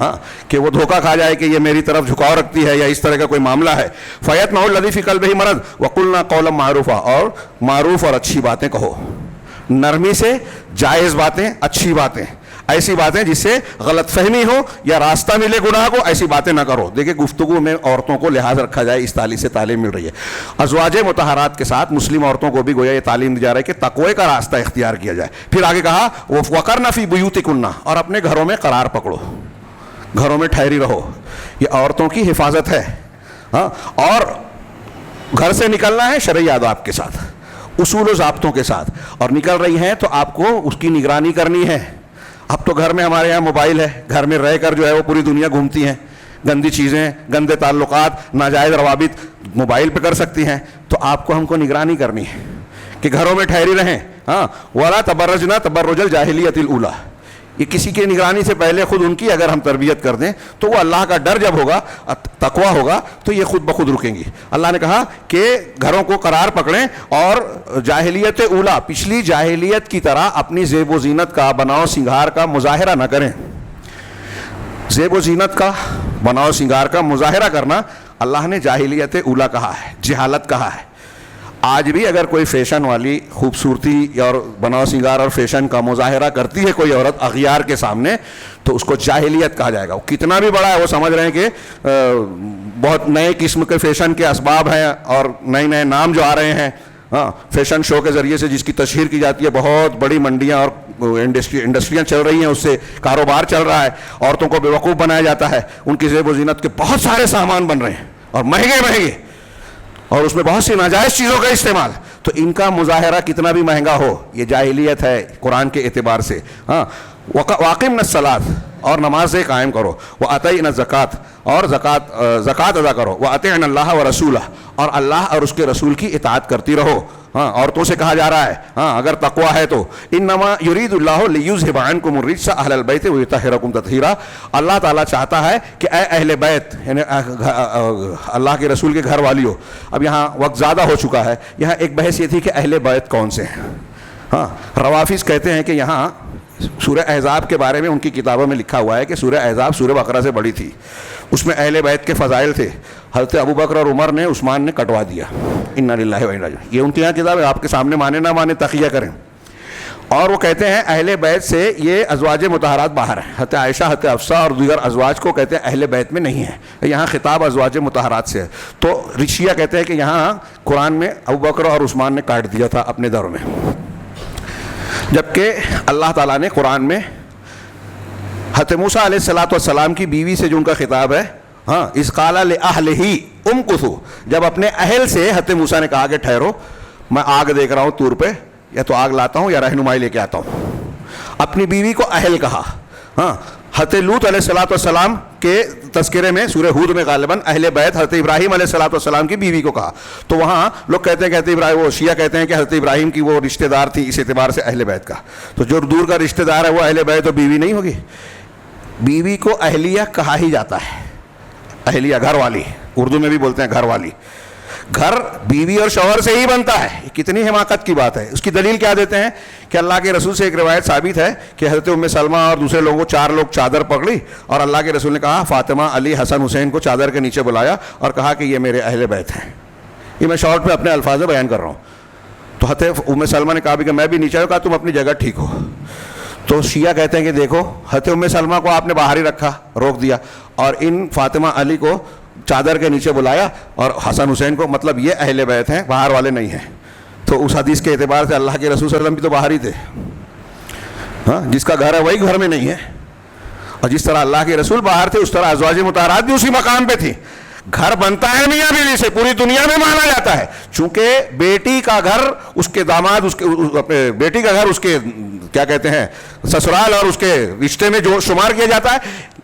ہاں کہ وہ دھوکہ کھا جائے کہ یہ میری طرف جھکاؤ رکھتی ہے یا اس طرح کا کوئی معاملہ ہے. فیطمع الذی فی قلبہ مرض وقلنا قولا معروفا, اور معروف اور اچھی باتیں کہو, نرمی سے جائز باتیں, اچھی باتیں, ایسی باتیں جس سے غلط فہمی ہو یا راستہ ملے گناہ کو, ایسی باتیں نہ کرو. دیکھیں گفتگو میں عورتوں کو لحاظ رکھا جائے, اس تعلیم سے تعلیم مل رہی ہے. ازواج مطہرات کے ساتھ مسلم عورتوں کو بھی گویا یہ تعلیم دی جا رہی ہے کہ تقوی کا راستہ اختیار کیا جائے. پھر آگے کہا وقرن فی بیوتکن, اور اپنے گھروں میں قرار پکڑو, گھروں میں ٹھہری رہو. یہ عورتوں کی حفاظت ہے. ہاں, اور گھر سے نکلنا ہے شرعی آداب کے ساتھ, اصول و ضابطوں کے ساتھ, اور نکل رہی ہیں تو آپ کو اس کی نگرانی کرنی ہے. اب تو گھر میں ہمارے یہاں موبائل ہے, گھر میں رہ کر جو ہے وہ پوری دنیا گھومتی ہیں, گندی چیزیں, گندے تعلقات, ناجائز روابط موبائل پہ کر سکتی ہیں. تو آپ کو ہم کو نگرانی کرنی ہے کہ گھروں میں ٹھہری رہیں. ہاں, وَلَا تَبَرَّجْنَا تَبَرُّجَ الْجَاهِلِيَّةِ الْأُولَىٰ, یہ کسی کی نگرانی سے پہلے خود ان کی اگر ہم تربیت کر دیں تو وہ اللہ کا ڈر جب ہوگا, تقوی ہوگا, تو یہ خود بخود رکیں گی. اللہ نے کہا کہ گھروں کو قرار پکڑیں اور جاہلیت اولا, پچھلی جاہلیت کی طرح اپنی زیب و زینت کا, بناؤ سنگھار کا مظاہرہ نہ کریں. زیب و زینت کا, بناؤ سنگھار کا مظاہرہ کرنا اللہ نے جاہلیت اولا کہا ہے, جہالت کہا ہے. آج بھی اگر کوئی فیشن والی خوبصورتی اور بناؤ سنگار اور فیشن کا مظاہرہ کرتی ہے کوئی عورت اغیار کے سامنے, تو اس کو جاہلیت کہا جائے گا. وہ کتنا بھی بڑا ہے, وہ سمجھ رہے ہیں کہ بہت نئے قسم کے فیشن کے اسباب ہیں اور نئے نئے نام جو آ رہے ہیں. ہاں, فیشن شو کے ذریعے سے جس کی تشہیر کی جاتی ہے, بہت بڑی منڈیاں اور انڈسٹریاں چل رہی ہیں, اس سے کاروبار چل رہا ہے, عورتوں کو بیوقوف بنایا جاتا ہے, ان کی زیب و زینت کے بہت سارے سامان بن رہے ہیں اور مہنگے مہنگے, اور اس میں بہت سی ناجائز چیزوں کا استعمال. تو ان کا مظاہرہ کتنا بھی مہنگا ہو, یہ جاہلیت ہے قرآن کے اعتبار سے. ہاں, واقمنا الصلاۃ, اور نمازیں قائم کرو, وآتینا الزکوٰۃ, اور زکوٰۃ ادا کرو, وأطیعنا اللہ ورسولہ, اور اللہ اور اس کے رسول کی اطاعت کرتی رہو. ہاں, عورتوں سے کہا جا رہا ہے ہاں اگر تقوی ہے تو, انما یرید اللہ لیذھب عنکم الرجس اہل البیت ویطہرکم تطہیرا, اللہ تعالیٰ چاہتا ہے کہ اے اہل بیت, یعنی اللہ کے رسول کے گھر والیوں. اب یہاں وقت زیادہ ہو چکا ہے, یہاں ایک بحث یہ تھی کہ اہل بیت کون سے ہیں. ہاں, روافظ کہتے ہیں کہ یہاں سورہ احزاب کے بارے میں ان کی کتابوں میں لکھا ہوا ہے کہ سورہ احزاب سورہ بقرہ سے بڑی تھی, اس میں اہل بیت کے فضائل تھے. حضرت ابو بکر اور عمر نے, عثمان نے کٹوا دیا. انا للہ و انا الیہ راجعون, یہ ان کی یہاں کتاب ہے, آپ کے سامنے مانے نہ مانے تقیہ کریں. اور وہ کہتے ہیں اہل بیت سے یہ ازواج مطہرات باہر ہیں. حضرت عائشہ, حضرت حفصہ اور دیگر ازواج کو کہتے ہیں اہل بیت میں نہیں ہے, یہاں خطاب ازواج مطہرات سے ہے. تو شیعہ کہتے ہیں کہ یہاں قرآن میں ابو بکر اور عثمان نے کاٹ دیا تھا اپنے دور میں, جبکہ اللہ تعالیٰ نے قرآن میں حضرت موسیٰ علیہ الصلوۃ والسلام کی بیوی سے جو ان کا خطاب ہے, ہاں, اذ قال لأہلہ امکثوا, جب اپنے اہل سے حضرت موسیٰ نے کہا کہ ٹھہرو, میں آگ دیکھ رہا ہوں طور پہ, یا تو آگ لاتا ہوں یا رہنمائی لے کے آتا ہوں. اپنی بیوی کو اہل کہا. ہاں حضرت لوط علیہ الصلوۃ والسلام کے تذکرے میں سورہ ہود میں غالباً اہل بیت حضرت ابراہیم علیہ الصلوۃ والسلام کی بیوی کو کہا. تو وہاں لوگ کہتے ہیں کہ حضرت ابراہیم، وہ شیعہ کہتے ہیں کہ حضرت ابراہیم کی وہ رشتہ دار تھی، اس اعتبار سے اہل بیت کا. تو جو دور کا رشتہ دار ہے وہ اہل بیت تو بیوی نہیں ہوگی. بیوی کو اہلیہ کہا ہی جاتا ہے. اہلیہ گھر والی، اردو میں بھی بولتے ہیں گھر والی. گھر بیوی اور شوہر سے ہی بنتا ہے. کتنی حماقت کی بات ہے. اس کی دلیل کیا دیتے ہیں کہ اللہ کے رسول سے ایک روایت ثابت ہے کہ حضرت ام سلمہ اور دوسرے لوگوں، 4 لوگ چادر پکڑی اور اللہ کے رسول نے کہا فاطمہ، علی، حسن، حسین کو چادر کے نیچے بلایا اور کہا کہ یہ میرے اہل بیت ہیں. یہ میں شارٹ میں اپنے الفاظ میں بیان کر رہا ہوں. تو حضرت ام سلمہ نے کہا بھی کہ میں بھی نیچے ہوں. کہا تم اپنی جگہ ٹھیک ہو. تو شیعہ کہتے ہیں کہ دیکھو حضرت ام سلمہ کو آپ نے باہر ہی رکھا، روک دیا، اور ان فاطمہ، علی کو چادر کے نیچے بلایا اور حسن حسین کو، مطلب یہ اہل بیت ہیں، باہر والے نہیں ہیں. تو اس حدیث کے اعتبار سے اللہ کے رسول صلی اللہ علیہ وسلم بھی تو باہر ہی تھے. ہاں، جس کا گھر ہے وہی گھر میں نہیں ہے. اور جس طرح اللہ کے رسول باہر تھے اس طرح ازواج مطہرات بھی اسی مقام پہ تھی. گھر بنتا ہے میاں بیوی سے، پوری دنیا میں مانا جاتا ہے. چونکہ بیٹی کا گھر اس کے داماد، اس کے اپنے بیٹی کا گھر اس کے کیا کہتے ہیں سسرال اور اس کے رشتے میں جو شمار کیا جاتا ہے.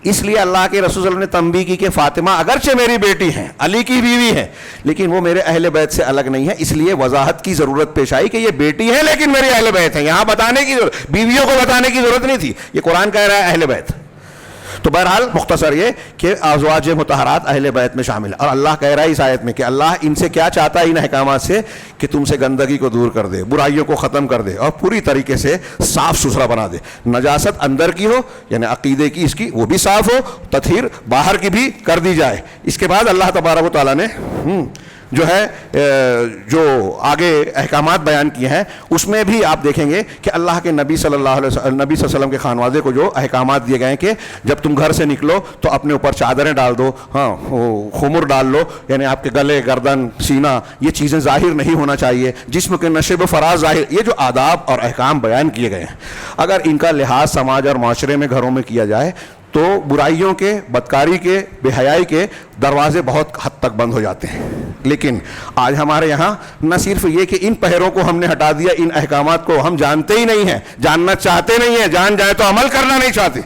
اس لیے اللہ کے رسول صلی اللہ علیہ وسلم نے تنبیہ کی کہ فاطمہ اگرچہ میری بیٹی ہیں، علی کی بیوی ہے، لیکن وہ میرے اہل بیت سے الگ نہیں ہے. اس لیے وضاحت کی ضرورت پیش آئی کہ یہ بیٹی ہے لیکن میرے اہل بیت ہیں. یہاں بتانے کی بیویوں کو بتانے کی ضرورت نہیں تھی. یہ قرآن کہہ رہا ہے اہل بیت. تو بہرحال مختصر یہ کہ ازواج مطہرات اہل بیت میں شامل ہے. اور اللہ کہہ رہا ہے اس آیت میں کہ اللہ ان سے کیا چاہتا ہے ان احکامات سے، کہ تم سے گندگی کو دور کر دے، برائیوں کو ختم کر دے اور پوری طریقے سے صاف ستھرا بنا دے. نجاست اندر کی ہو یعنی عقیدے کی، اس کی وہ بھی صاف ہو، تطہیر باہر کی بھی کر دی جائے. اس کے بعد اللہ تبارک و تعالیٰ نے جو ہے جو آگے احکامات بیان کیے ہیں اس میں بھی آپ دیکھیں گے کہ اللہ کے نبی صلی اللہ علیہ وسلم کے خانوادے کو جو احکامات دیے گئے ہیں کہ جب تم گھر سے نکلو تو اپنے اوپر چادریں ڈال دو، ہاں خمر ڈال لو، یعنی آپ کے گلے، گردن، سینہ یہ چیزیں ظاہر نہیں ہونا چاہیے، جسم کے نشے و فراز ظاہر. یہ جو آداب اور احکام بیان کیے گئے ہیں اگر ان کا لحاظ سماج اور معاشرے میں گھروں میں کیا جائے تو برائیوں کے، بدکاری کے، بے حیائی کے دروازے بہت حد تک بند ہو جاتے ہیں. لیکن آج ہمارے یہاں نہ صرف یہ کہ ان پہروں کو ہم نے ہٹا دیا، ان احکامات کو ہم جانتے ہی نہیں ہیں، جاننا چاہتے نہیں ہیں، جان جائے تو عمل کرنا نہیں چاہتے.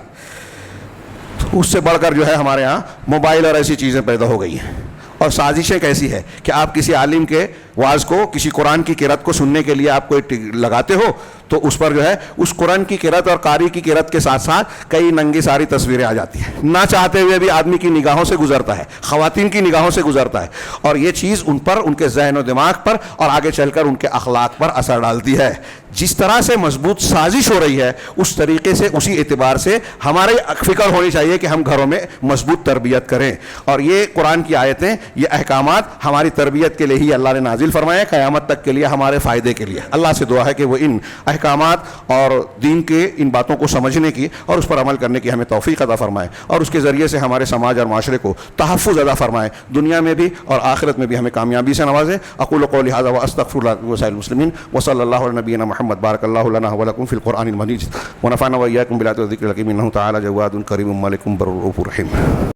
اس سے بڑھ کر جو ہے ہمارے یہاں موبائل اور ایسی چیزیں پیدا ہو گئی ہیں. اور سازشیں کیسی ہے کہ آپ کسی عالم کے واعظ کو، کسی قرآن کی قرأت کو سننے کے لیے آپ کو لگاتے ہو تو اس پر جو ہے اس قرآن کی قرأت اور قاری کی قرأت کے ساتھ ساتھ کئی ننگی ساری تصویریں آ جاتی ہیں. نہ چاہتے ہوئے بھی آدمی کی نگاہوں سے گزرتا ہے، خواتین کی نگاہوں سے گزرتا ہے، اور یہ چیز ان پر، ان کے ذہن و دماغ پر اور آگے چل کر ان کے اخلاق پر اثر ڈالتی ہے. جس طرح سے مضبوط سازش ہو رہی ہے اس طریقے سے، اسی اعتبار سے ہمارے فکر ہونی چاہیے کہ ہم گھروں میں مضبوط تربیت کریں. اور یہ قرآن کی آیتیں، یہ احکامات ہماری تربیت کے لیے ہی اللہ نے نازل فرمائے، قیامت تک کے لیے ہمارے فائدے کے لیے. اللہ سے دعا ہے کہ وہ ان احکامات اور دین کے ان باتوں کو سمجھنے کی اور اس پر عمل کرنے کی ہمیں توفیق عطا فرمائے، اور اس کے ذریعے سے ہمارے سماج اور معاشرے کو تحفظ عطا فرمائے، دنیا میں بھی اور آخرت میں بھی ہمیں کامیابی سے نوازے. اقول قولی ھذا واستغفر اللہ وسائر المسلمین وصلی اللہ علی نبینا محمد. بارک اللہ لنا ولکم فی القرآن المجید ونفعنا وإیاکم بالآیات والذکر الحکیم. انہ تعالی جواد کریم ملک بر رؤوف رحیم.